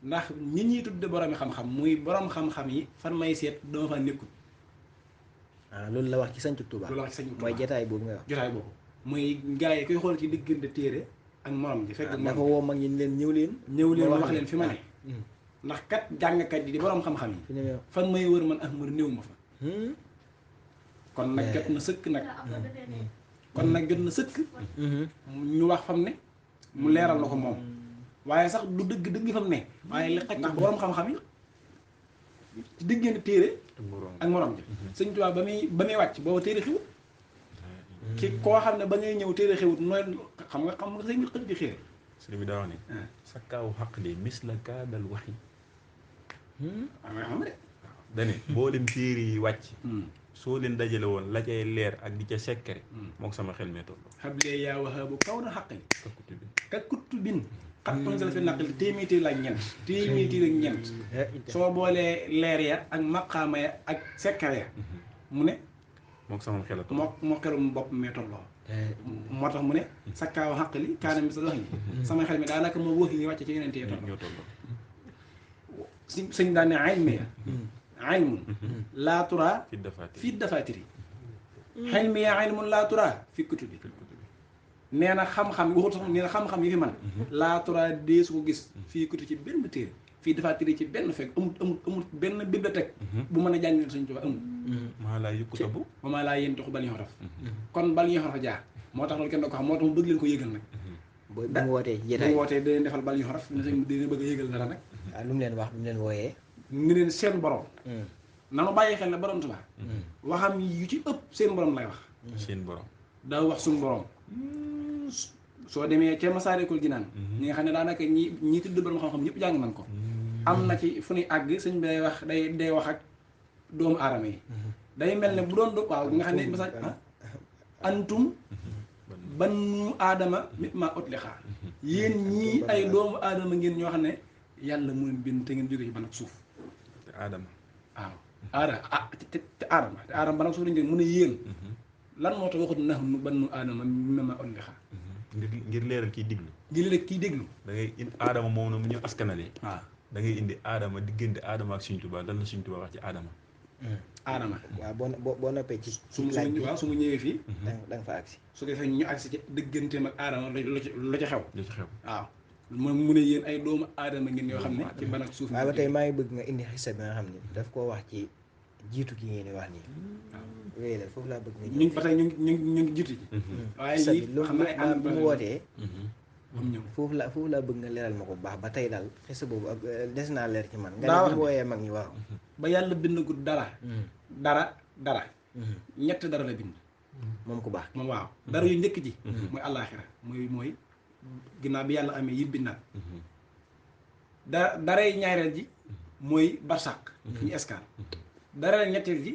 ndax ñi ñuy tudde boroomi xam-xam muy borom xam-xam yi fan may seet dama fa nekkul loolu la wax ci sanc Tuubaa loolu la wax ci sanc Tuubaa mooy jotaay boobu nga wax jotaay boobu muy gars yi koy xool ci diggante téere ak morom ji fekk dafa woo mag ñi leen ñëw leen wax leen fi ma ne ndax kat jàngkat yi di borom xam-xam yi fan may wër man Ahmadu néew ma fa kon nag jot na sëkk nag ñu wax fam ne mu leeral la ko moom waaye sax du dëgg fam ne waaye li xaj ndax borom xam-xam yi ci diggante téere ak morom ji Sëñ Tuubaa ba muy wàcc booba téere xewut ki koo xam ne ba ngay ñëw téere xewut nooy xam nga sëñ bi xëj di xéere sëñ bi daa wax ni sa kaaw xaq de mis la kaadal waxi xam de dane boo leen téere yi wàcc soo leen dajale woon la cay leer ak di ca sekkare mook sama xel mee toll xablee yaa waxaabu kaw na xaqi kakuttu bin xat onsel fi naqli téeméer la ak ñeent soo boolee leer ya ak maqaama ya ak sekkare ya mu ne mook sama xel moo xelum bopp mee tolloo moo tax mu ne sa kaaw xaq li kaana mi sa wax yi sama xel mi daanaka moo wax yi wàcce ci yeneen tee ñoo tolloo sëñ daan ne ilmi ya ilmun laa turaa fi dafaatiri ilmi ya ilmun laa turaa fi kutubi nee na xam-xam waxut sax nee na xam-xam yi fi man laa turaa dee su ko gis fii kutubi ci benn téere fii dafaatiri ci benn fekk amul benn bibliothèque bu mën a jàngale Sëñ Tuubaa amul maa laa yukkutabu wa maa laa yantiqu bal yu'raf kon bal yu'raf jaar moo tax loolu kenn doo ko xam moo tax mu bëgg leen ko yëgal nag bu mu wootee ci jotaay bu mu wootee da leen defal bal yu'raf ne sëñ bi dina bëgg a yëgal dara nag waaw lu mu leen wax lu mu leen wooyee ni leen seen borom nanu bàyyi xel ne borom Tuubaa waxam yu ci ëpp seen borom lay wax seen borom daa wax suñu borom soo demee ca Masaalikul Jinaan ñi nga xam ne daanaka ñi tudd borom xam-xam ñëpp jàng nañ ko am na ci fu ñuy àgg sëñ bi day wax day wax ak doomu aadama yi day mel ne bu doon waaw nga xam ne message antum bannu aadama mit maa otli xaar yéen ñii ay doomu aadama ngeen ñoo xam ne yàlla mooy bind te ngeen jóge ci ban ak suuf te aadama waaw te aadama ban ak suuf lañ ngeen mun a yéen lan moo tax waxut nax nu bannu aadama mit maa otli xaar ngir leeral kiy déglu da ngay indi aadama moom na mu ñu askanalee waaw da ngay indi aadama diggante aadama ak Sëñ Tuubaa lan la Sëñ Tuubaa wax ci aadama waaw boo noppee ci su mu ñëwee fii da nga fa agsi su ko defee ñu agsi ci digganteem ak aadama lu ci xew waaw mu ne yéen ay doomu aadama ngeen yoo xam ne ci ban ak suuf waaw ba tey maa ngi bëgg nga indi xisa bi nga xam ne daf koo wax ci jiitu gi ngeen di wax nii wéy la foofu laa bëgg nga ñu ba tey ñu ngi jiitu ji waaye lii xam naa ay bu mu wootee ñëw foofu laa bëgg nga leeral ma ko bu baax ba tey daal xisa boobu ak des naa leer ci man nga ne bu wooyee mag ñi waaw ba yàlla bind ko dara ñett dara la bind moom ku baax moom waaw dara yu njëkk ji mooy àllaaxira mooy ginnaaw bi yàlla amee yim bindaat daray ñaareel ji mooy barsàq ñu escale daray ñetteel ji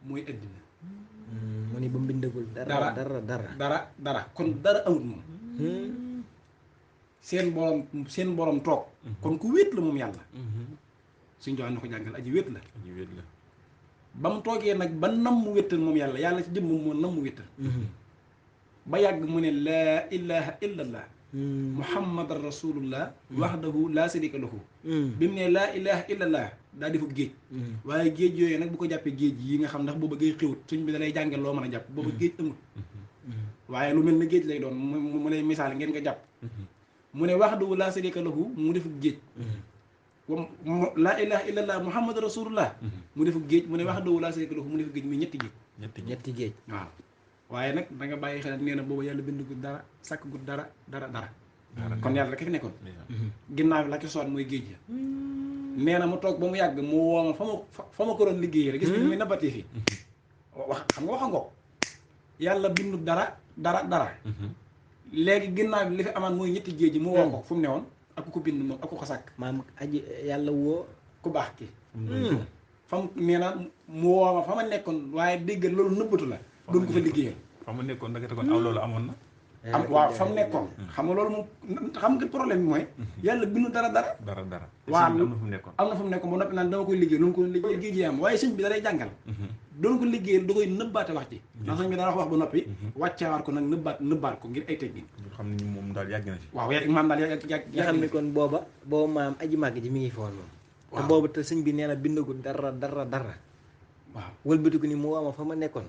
mooy addina mu ni ba mbindagul dara kon dara amut moom seen borom toog kon ku wéet la moom yàlla suñ joxaan na ko jàngal aji wéet la ba mu toogee nag ba nam mu wéttal moom yàlla ci jëmmam moo nam mu wéttal ba yàgg mu ne laa ilaha illallah muhammadan rasulullah wahdahu laa sharika lahu bi mu ne laa ilaha illallah daa defu géej waaye géej yooyu nag bu ko jàppee géej yi nga xam ndax booba géej xewut suñ bi da lay jàngal loo mën a jàpp booba géej amul waaye lu mel ne géej lay doon mu lay misaal ngeen ko jàpp mu ne wahdahu laa sharika lahu mu defu géej laa ilaha illallah muhammad rasulullah mu defu géej mu ne wahdahu laa sharika lahu mu defu géej muy ñetti géej waaw waaye nag da nga bàyyi xel nee na booba yàlla bind gu dara sàkk gu dara kon yàlla rek fi nekkoon ginnaaw bi la ki soot mooy géej ya nee na mu toog ba mu yàgg mu wooma fa ma ko doon liggéeyee rek gis nga muy nabatee fi wax xam nga waxa ngoog yàlla bindu dara léegi ginnaaw bi li fi amaan mooy ñetti géej yi mu woo ko fu mu ne woon ak ku ko bind moom ak ku ko sàkk maam aji yàlla woo ku baax ki fa mu nee na mu wooma fa ma nekkoon waaye dégg loolu nëbbatu la doon ko fa liggéeyal fa mu nekkoon ndekete kon aw loolu amoon na waaw fa mu nekkoon xam nga loolu moom xam nga problème bi mooy yàlla bindu dara waaw am na fu mu nekkoon ba noppi naan dama koy liggéey loolu ko liggéey géej yi am waaye sëñ bi da lay jàngal doon ko liggéeyal da koy nëbbaate wax ci ndax sëñ bi dana wax ba noppi wàcceewaat ko nag nëbbaat ko ngir ay teggin xam ne moom daal yàgg na fi waaw maam daal yàgg nga xam ne kon booba maam aji màgg ji mi ngi foon moom te booba te sëñ bi nee na bindagul dara waaw wëlbatiku ni mu waama fa ma nekkoon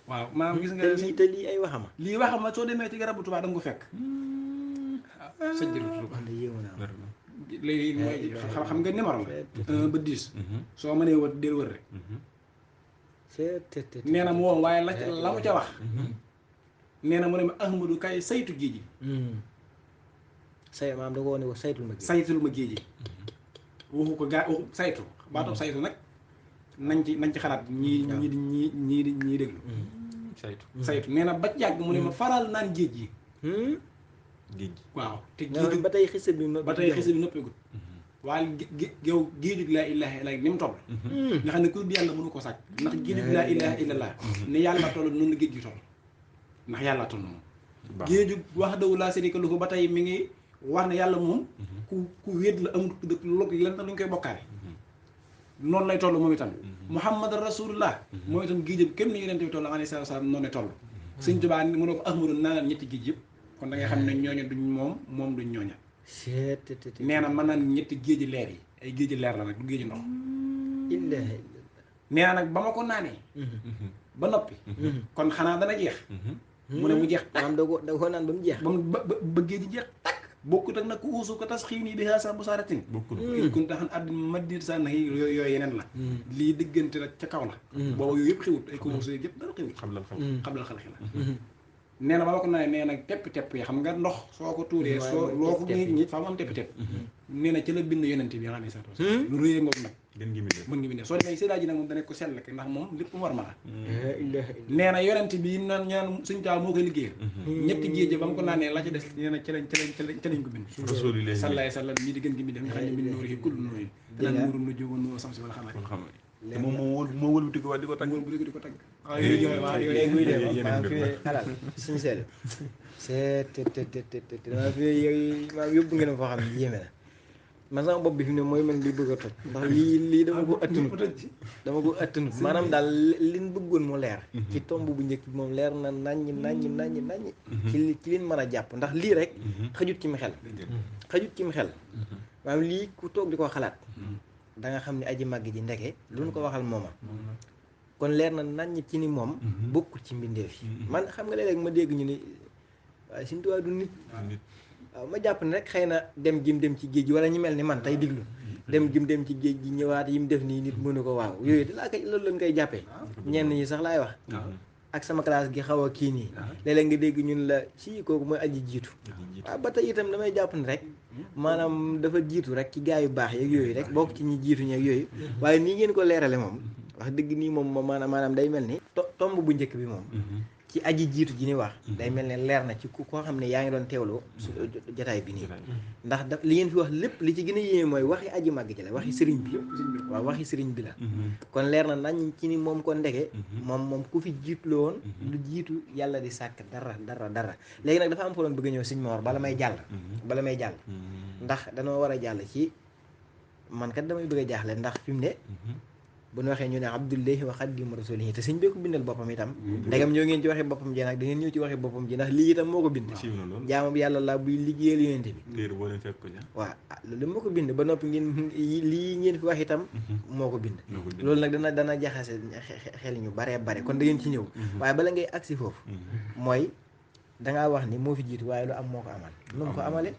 waaw maanaam gis nga te lii ay waxama lii waxama soo demee ci garabu Tuubaa da nga ko fekk sëñ bi Tuubaa yéemu naa léegi mooy xam nga numéro la 1 ba 10 soo mënee wër del wër rek nee na mu woom waaye la mu ca wax nee na mu ne ma Ahmadu kay saytu géej gi maam da ko wane ko saytul ma géej gi waxu ko waxu saytu baatoo saytu nag nañ ci xalaat ñii déglu saytu nee na ba yàgg mu ne ma faral naan géej gi waaw te géej ba tey xisa bi noppeegul waaye yow géejug laa ilaha illallah ni mu toll nga xam ne ku yàlla mënu ko sàkk ndax géejug laa ilaha illallah ne yàlla toll noonu la géej gi toll ndax yàlla toll moom géejug wahdahu laa sharika lahu ba tey mi ngi wax ne yàlla moom ku wéet la amul dëkk loolu lenn lu ñu koy bokkaale noonu lay toll moom itam muhammad rasulullah moom itam géejam kenn ni yonente bi toll alayhi salaatu salaam noonu lay toll sëñ Tuubaa mu ne ko ahmadu naanal ñetti géej yëpp kon da ngay xam ne ñooñu duñ moom duñ ñooña nee na mën naan ñetti géeji leer yi ay géeji leer la nag du géeji ndox nee na nag ba ma ko naanee ba noppi kon xanaa dana jeex mu ne mu jeex takk da ko naan ba mu jeex ba géeji jeex takk bokkut ak nag ku uusu ko tas xii nii bi xaasa bu saaratin kun taxan àdd maddir sa na yooyu yeneen la lii diggante la ca kaw la booba yooyu yëpp xewut ay ko uusu yëpp dara xewut xablal xalxi la nee na ba ma ko naanee nee nag tepp-tepp yi xam nga ndox soo ko tuuree soo loo ko ñi fa mu am tepp-tepp nee na ci la bind yonente bi alayhi salaatu wasalaam lu rëyee ngoog nag mën ngi bindee soo demee séddaa ji nag moom dana ko sell ke ndax moom lépp mu war ma la nee na yonente bi naan ñaan suñ taaw moo koy liggéeyal ñetti géej ba mu ko naanee la ca des nee na ca lañ ko bind sallaay sallam mii di gën gi mi def nga xam ne min nuuri kullu nuuri danaan nuuru nu jógo nuuru samsi wala xam te moom moo wëlbati ko di ko tagg di ko tagg waaw yooyu muy dem maa fi xalaat suñu seel te maa fi yooyu maa yóbbu ngeen foo xam ne yéeme na man sama bopp bi fi ne mooy mel li bëgg a toj ndax lii dama ko attanut maanaam daal liñ bëggoon mu leer ci tomb bu njëkk bi moom leer na naññ ci liñ mën a jàpp ndax lii rek xajut ci mi xel maanaam lii ku toog di ko xalaat da nga xam ne aji màgg ji ndeke lu ñu ko waxal mooma kon leer na naññ ci ni moom bokkul ci mbindeef yi man xam nga léeg-léeg ma dégg ñu ni waaye Sëñ Tuubaa du nit waaw ma jàpp ne rek xëy na dem gim dem ci géej gi wala ñu mel ni man tey diglu dem gim dem ci géej gi ñëwaat yi mu def nii nit mënu ko waaw yooyu dalaa koy loolu lañ koy jàppee ñenn ñi sax laay wax ak sama classe gi xaw a kii nii léeg-léeg nga dégg ñun la si kooku mooy aji jiitu waaw ba tey itam damay jàpp ne rek maanaam dafa jiitu rek ci gaa yu baax yeeg yooyu rek bokk ci ñi jiitu ñeeg yooyu waaye nii ngeen ko leerale moom wax dëgg nii moom maanaam day mel ni tomb bu njëkk bi moom ci aji jiitu ji ni wax day mel ne leer na ci koo xam ne yaa ngi doon teewloo su jataay bi nii ndax da li ngeen fi wax lépp li ci gën a yéeme mooy waxi aji màgg ji la waxi sëriñ bi waaw waxi sëriñ bi la kon leer na nañ ci ni moom ko ndeke moom ku fi jiitu la woon lu jiitu yàlla di sàkk dara léegi nag dafa am fa doon bëgg a ñëw Sëñ Mor bala may jàll ndax danoo war a jàll ci man kat damay bëgg a jaaxle ndax fi mu ne bu ñu waxee ñu ne abdullahi wa xaddimu rasulihi te sëñ bee ko bindal boppam itam ndegam ñoo ngeen ci waxee boppam ji nag da ngeen ñëw ci waxee boppam ji ndax lii itam moo ko bind jaamu bi yàlla la buy liggéeyal yonente bi waaw loolu moo ko bind ba noppi ngeen lii ngeen fi wax itam moo ko bind loolu nag dana jaxase xel ñu bare kon da ngeen ci ñëw waaye bala ngay agsi foofu mooy dangaa wax ni moo fi jiitu waaye lu am moo ko amal nu mu ko amale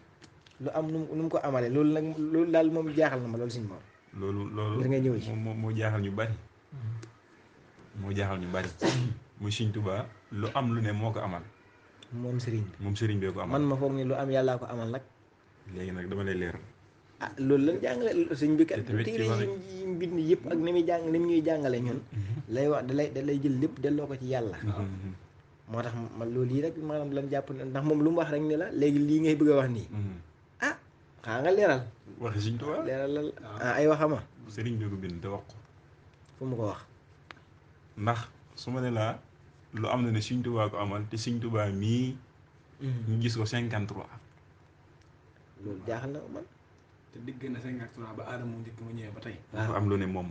lu am nu mu ko amale loolu nag loolu daal moom jaaxal na ma loolu sëñ Mor loolu ngir nga ñëw ci moo jaaxal ñu bari muy Sëñ Tuubaa lu am lu ne moo ko amal moom sëriñ bee ko amal man ma foog ni lu am yàllaa ko amal nag léegi nag dama lay leeral loolu lan jàngale sëñ bi kat téere yi mbind yëpp ak ni muy ñuy jàngale ñun lay wax da lay jël lépp delloo ko ci yàlla moo tax man loolu yi rek maanaam lan jàpp ndax moom lu mu wax rek ni la léegi lii ngay bëgg a wax nii xaa nga leeral waxi Sëñ Tuubaa leeralal ay waxama sëriñ bi ko bind te wax ko fu mu ko wax ndax su ma ne laa lu am na ne Sëñ Tuubaa ko amal te Sëñ Tuubaa mii ñu gis ko 53 loolu jaaxal na man te digg na 53 ba aadama mu njëkk ma ñëwee ba tey dafa am lu ne moom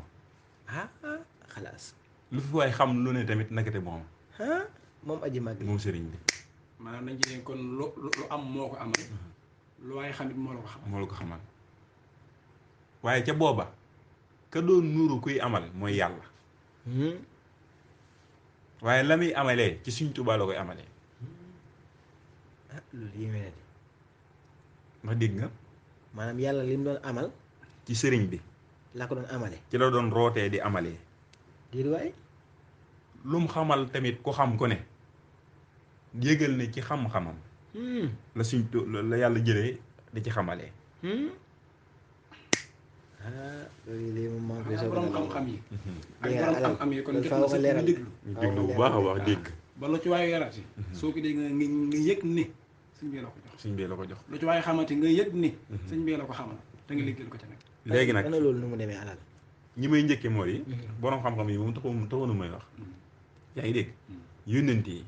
xalaas lu fi waay xam lu ne tamit nakate moom moom aji màgg moom sëriñ bi maanaam nañ ci kon lu am moo ko amal lu waaye xamit moo la ko xamal waaye ca booba ka doon nuuru kuy amal mooy yàlla waaye la muy amalee ci Sëñ Tuubaa la koy amalee loolu yéeme na di ndax dégg nga maanaam yàlla li mu doon amal ci sëriñ bi la ko doon amale ci la doon rootee di amalee diir waay lu mu xamal tamit ku xam ko ne yëgal ne ci xam-xamam la la yàlla jëlee di ci xamalee loolu lii moom maa ngi koy borom xam-xam yi ak dégg borom nga xam-xam yi kon loolu jot faaw na nga sax leeral ñu déglu ñu déglu bu baax a baax dégg ba lu ci waaye yarati soo ko dégg nga yëg ni sëñ bi la ko jox Sëñ bi la ko jox lu ci waaye xamante nga yëg ni sëñ bi la ko xamal da nga liggéeyal ko ca nag léegi nag ana loolu nu mu demee alal ñi may njëkke mooy borom xam-xam yi moom taxoonu may wax yaa ngi dégg yónnent yi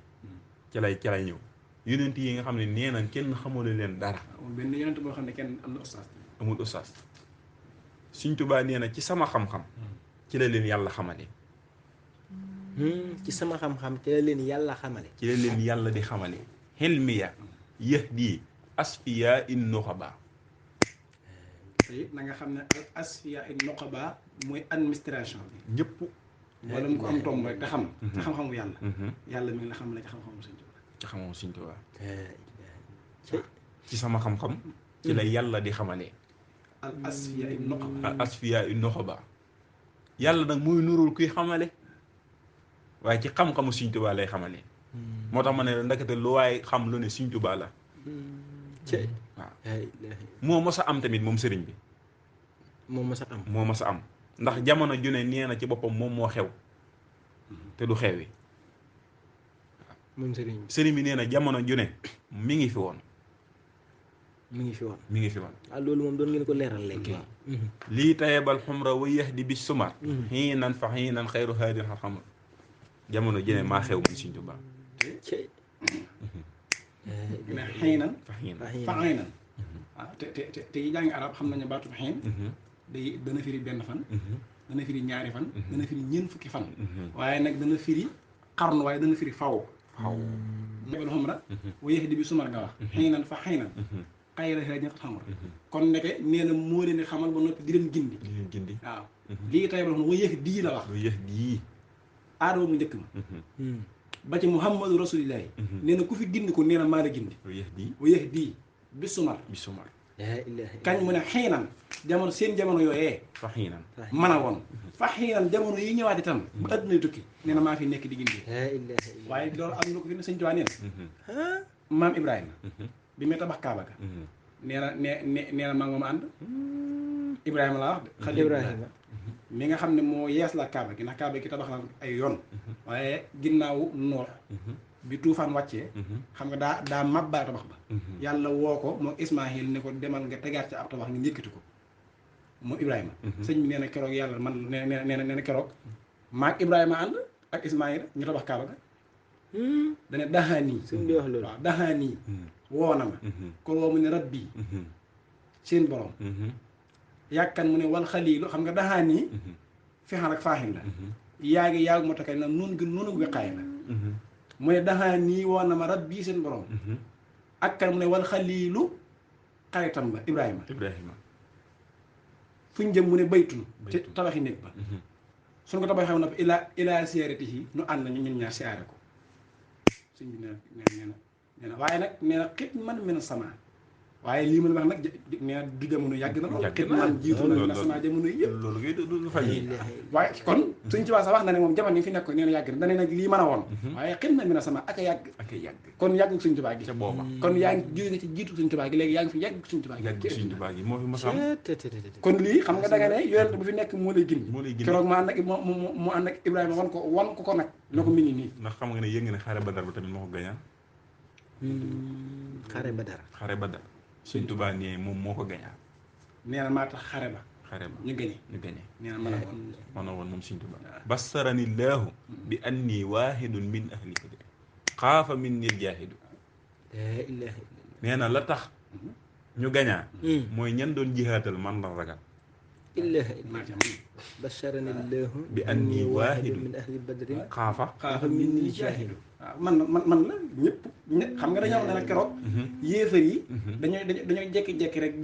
ca lay ñëw yónnent yi nga xam ne nee nañ kenn xamule leen dara amul benn yonent boo xam ne kenn am na ustaas amul ustaas Sëñ Tuubaa nee na ci sama xam-xam ci la leen yàlla xamale ci sama xam-xam ci la leen yàlla xamale ci la leen yàlla di xamale xelmiya yahdi asfiya in nuxaba te it na nga xam ne al asfiya in nuqaba mooy administration bi ñëpp wala mu ko am tomb rek te xam te xam-xamu yàlla yàlla mi ngi la xam la ci xam-xamu Sëñ Tuubaa ci xamoo Sëñ Tuubaa ci sama xam-xam ci la yàlla di xamale al asfiya in nuqaba al asfiya in nuxaba yàlla nag muy nurul kuy xamale waaye ci xam-xamu Sëñ Tuubaa lay xamale moo tax ma ne la ndakate lu waaye xam lu ne Sëñ Tuubaa la waaw moo mos a am tamit moom sëriñ bi moom mos a am moo mos a am ndax jamono ju ne nee na ci boppam moom moo xew te du xewi moom sëriñ bi sëriñ bi nee na jamono ju ne mi ngi fi woon mi ngi fi woon mi ngi fi woon loolu moom doon ngeen ko leeral léegi lii tayebal xumra wa yahdi bi sumar xii nan fa xii nan xayru haadin xamul jamono ju ne maa xew man Sëñ Tuubaa mais xiinan fa xii nan fa xiinan waaw te yi jàngi arab xam nañu baatu xiin dana firi benn fan dana firi ñaari fan dana firi ñeent fukki fan waaye nag dana firi xarnu waaye dana firi faw tayebal xumra wa yahdi bi sumar nga wax xiinan fa xiinan xayra haadin xamul kon ndeke nee na moo leen xamal ba noppi di leen gindi di leen gindi waaw lii tayebal xumra wa yahdi la wax wa yahdi aadama mu njëkk ma ba ci muhammadu rasulillahi nee na ku fi gindi ko nee na maa la gindi wa yahdi wa yahdi bi sumar bi sumar kañ mu ne xiinan jamono seen jamono yooyee fa xii nan mën a woon fa xiinan jamono yi ñëwaat itam ba addunay tukki nee na maa fi nekk di gindi waaye loolu am na ko fi ne Sëñ Tuubaa nee na maam Ibrahima bi muy tabax Kaaba ga nee na nee na maa ngi ma ànd Ibrahima laa wax de xale Ibrahima mi nga xam ne moo yees la Kaaba gi ndax Kaaba gi tabax na ay yoon waaye ginnaawu Noox bi tuufaan wàccee xam nga daa mabba tabax ba yàlla woo ko moom Ismaahil ne ko demal nga tegaat ci ab tabax nga yëkkati ko moom Ibrahima sëñ bi nee na keroog yàlla man nee na keroog maag Ibrahima ànd ak Ismaahil ñu tabax kaaba ga dane daxaanii suñ bi wax loolu waaw daxaanii woo na ma ko woo mu ne rabbi seen borom yàkkan mu ne wal xaliilu xam nga daxaanii fexal ak faaxin la yaagi yaagu moo takkay nag nun gi nunu weqaay la mu ne daxaanii woo na ma rabbi seen borom ak kan mu ne wal xaliilu xaritam ba Ibrahima fu ñu jëm mu ne baytun ci tabaxi néeg ba suñ ko tabaxee woon na ilaa siyaaratihi nu ànd nañu ñun ñaar siyaare ko suñ bi nee na waaye nag nee na xit man mën a sama waaye lii ma wax nag nee na du jamono yàgg na lool xit man jiitu na na sama jamono yi yëpp loolu ngay du fay waaye kon suñ ci waa sax wax na ne moom jamono yi fi nekk nee na yàgg na dane nag lii mën a woon waaye xit man mën a sama ak a yàgg kon yàgg suñ tubaa gi ca booba kon yaa ngi jóge nga ci jiitu suñ tubaa gi léegi yaa ngi fi yàgg suñ tubaa gi suñ tubaa gi moo fi mos a am kon lii xam nga da nga ne yonent bu fi nekk moo lay gindi gindi keroog mu ànd ak mu ànd ak Ibrahima wan ko nag ne ko mi ngi nii ndax xam nga ne yëngu ne xare Badar ba tamit moo ko gañaa xare Badar suñ tubaa nee moom moo ko gañaa nee na maa tax xare ba ñu gañe nee na mën a woon moom suñ tubaa basarani laahu bi anni waahidun min ahli badr xaafa min nil jaahidu nee na la tax ñu gañaa mooy ñan doon jihaatal man la ragal basharani llahu bi anni waahidun min ahli badrin xaafa min nil jaahidu waaw man la ñëpp xam nga dañoo wax ne nag keroog yéefar yi dañoo jekki-jekki rek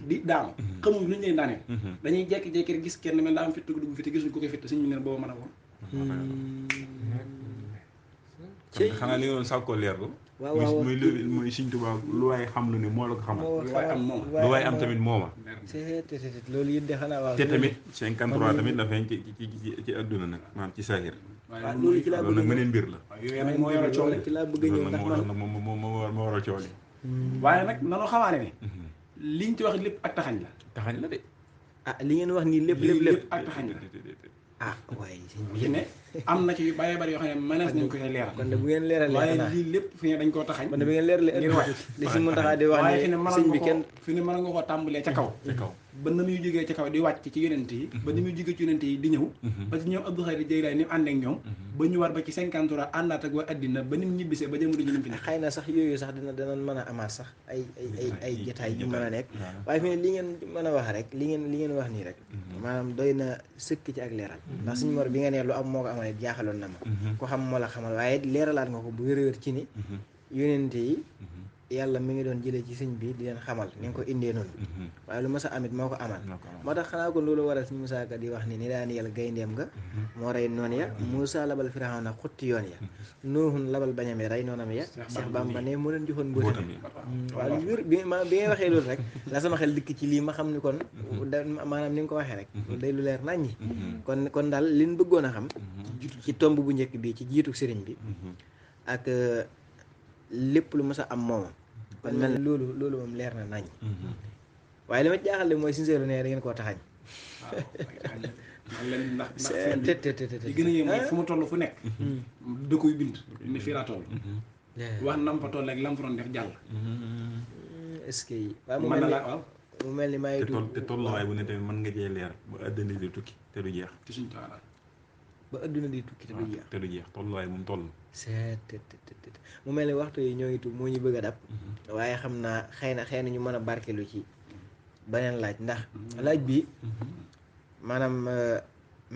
di daanu xamuñ lu ñu leen daaneel dañuy jekki-jekki rek gis kenn mel daa am fitt dugg fitt gisuñ ko koy fitt suñu neen boobu mën a woon xanaa li nga doon sàkkoo leerlu muy Sëñ Tuubaa lu waaye xam lu ne moo la ko xamal lu waaye am tamit mooma loolu yit de xanaa waaw te tamit 53 tamit la feeñ ci adduna nag maanaam ci saahir loolu ci laa loolu nag meneen mbir la yooyu nag moo yoral coow li ci laa bëgg a ñëw ndax moo waral coow li waaye nag nanoo xamaane ne liñ ci wax lépp ak taxañ la de li ngeen wax nii lépp ak taxañ la waaye ci ne am na ci yu bëree bëri yoo xam ne mënees nañ ko see leeral kon de bu ngeen leeralee waaye lii lépp fi ne dañ koo taxañ kon de bu ngeen leeralee ngir wax li si mun taxaa di wax waaye fi ne ne sëñ bi kenn fi ne mën nga koo tàmbalee ca kaw ba na muy jógee ca kaw di wàcc ci yonent yi ba ni muy jógee ci yonent yi di ñëw ba ci ñoom Abdou Khadre Jeylaani ni mu ànd ak ñoom ba ñu war ba ci 53 àndaat ak waa addina ba ni mu ñibbisee ba jamono ji ñu fi nekk xëy na sax yooyu sax dana mën a amaat sax ay jotaay yu mën a nekk waaye fi ne li ngeen mën a wax rek li ngeen wax nii rek maanaam doy na sëkk ci ak leeral ndax suñu mor bi nga ne lu am moo ko amal jaaxaloon na ma ko xam moo la xamal waaye leeralaat nga ko bu wér-wér ci ni yonent yi yàlla mi ngi doon jëlee ci sëñ bi di leen xamal ni nga ko indee noonu waaye lu ma sa amit moo ko amal moo tax xanaa kon loolu waral suñu Musaa Ka di wax ni daan yàlla gayndeem nga moo rey noon ya Muusaa labal Firawna xutti yoon ya Nuuhun labal bañam ya rey noonam ya Cheikh Bamba ne moo leen joxoon mbóotam waaw lu wér bi ngay waxee loolu rek la sama xel dikk ci lii ma xam ni kon maanaam ni nga ko waxee rek day lu leer naññi kon daal liñ bëggoon a xam ci tomb bu njëkk bi ci jiitu sëriñ bi ak lépp lu mës a am moomam kon mel na loolu moom leer na nañ waaye li ma jaaxal mooy sincère ne da ngeen koo taxañ ndax li gën a yéem mooy fu mu toll fu nekk da koy bind ni fii laa toll wax nam fa toll ak lam fa doon def jàll est-ce que waaw mu mel ni maa ngi te tolluwaay bu ne tamit mën nga jee leer ba àddina di tukki te du jeex ci suñu taala ba adduna di tukki te du jeex tolluwaay bu mu toll mu mel ni waxtu yi ñoo ngi tudd moo ñu bëgg a dab waaye xam naa xëy na ñu mën a barkelu ci beneen laaj ndax laaj bi maanaam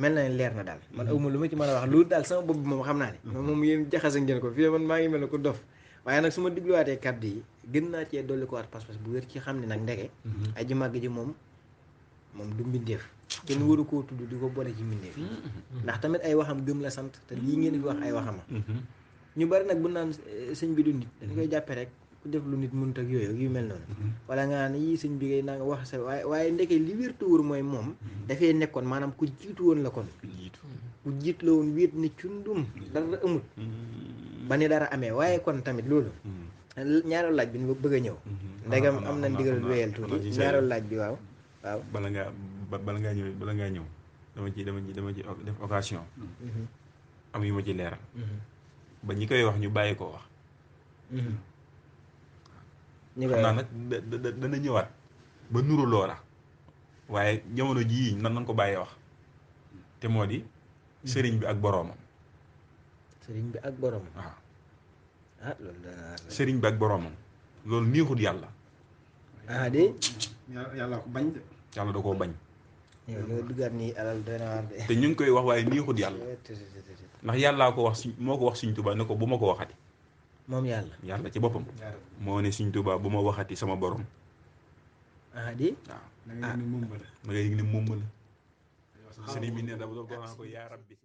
mel na ne leer na daal man awma lu ma ci mën a wax loolu daal sama bopp moom xam naa ne moom yéen jaxase ngeen ko fii man maa ngi mel ne ko dof waaye nag su ma digluwaatee kàddu yi gën naa cee dolli ko waat pas-pas bu wér ci xam ne nag ndeke aji màgg ji moom du mbindeef kenn waru koo tudd di ko boole ci mbindeef ndax tamit ay waxam gëm la sant te lii ngeen fi wax ay waxama ñu bari nag bu naan sëñ bi du nit dañ koy jàppe rek ku def lu nit mënut ak yooyu yu mel noonu wala nga naan yii sëñ bi ngay naa nga wax sa waaye ndeke li wér te wóor mooy moom dafay nekkoon maanaam ku jiitu woon la kon ku jiit la woon wéet ni cundum dara amut ba ni dara amee waaye kon tamit loolu ñaareelu laaj bi ñu bëgg a ñëw ndegam am na ndigal wéyal tuuti ñaareelu laaj bi waaw bala ngaa ñëw dama ci def occasion am yu ma ci leeral ba ñi koy wax ñu bàyyi koo wax. ñu xam naa nag dana ñëwaat ba nuru loola waaye jamono jii nan ko bàyyee wax te moo di sëriñ bi ak boroomam. sëriñ bi ak boroomam. waaw ah loolu dana sëriñ bi ak boroomam loolu neexut yàlla. ah de. yàlla ko bañ de. yàlla da koo bañ. yow loolu duggaat nii alal dana waar de. te ñu ngi koy wax waaye neexut yàlla ndax yàllaa ko wax moo ko wax Sëriñ Tuubaa ne ko bu ma ko waxati. moom yàlla. yàlla ci boppam. moo ne Sëriñ Tuubaa bu ma waxati sama borom. ah di. waaw da ngay yëg ni moom la. da ngay yëg ni moom la. sëriñ bi ne da ko yaa rabbi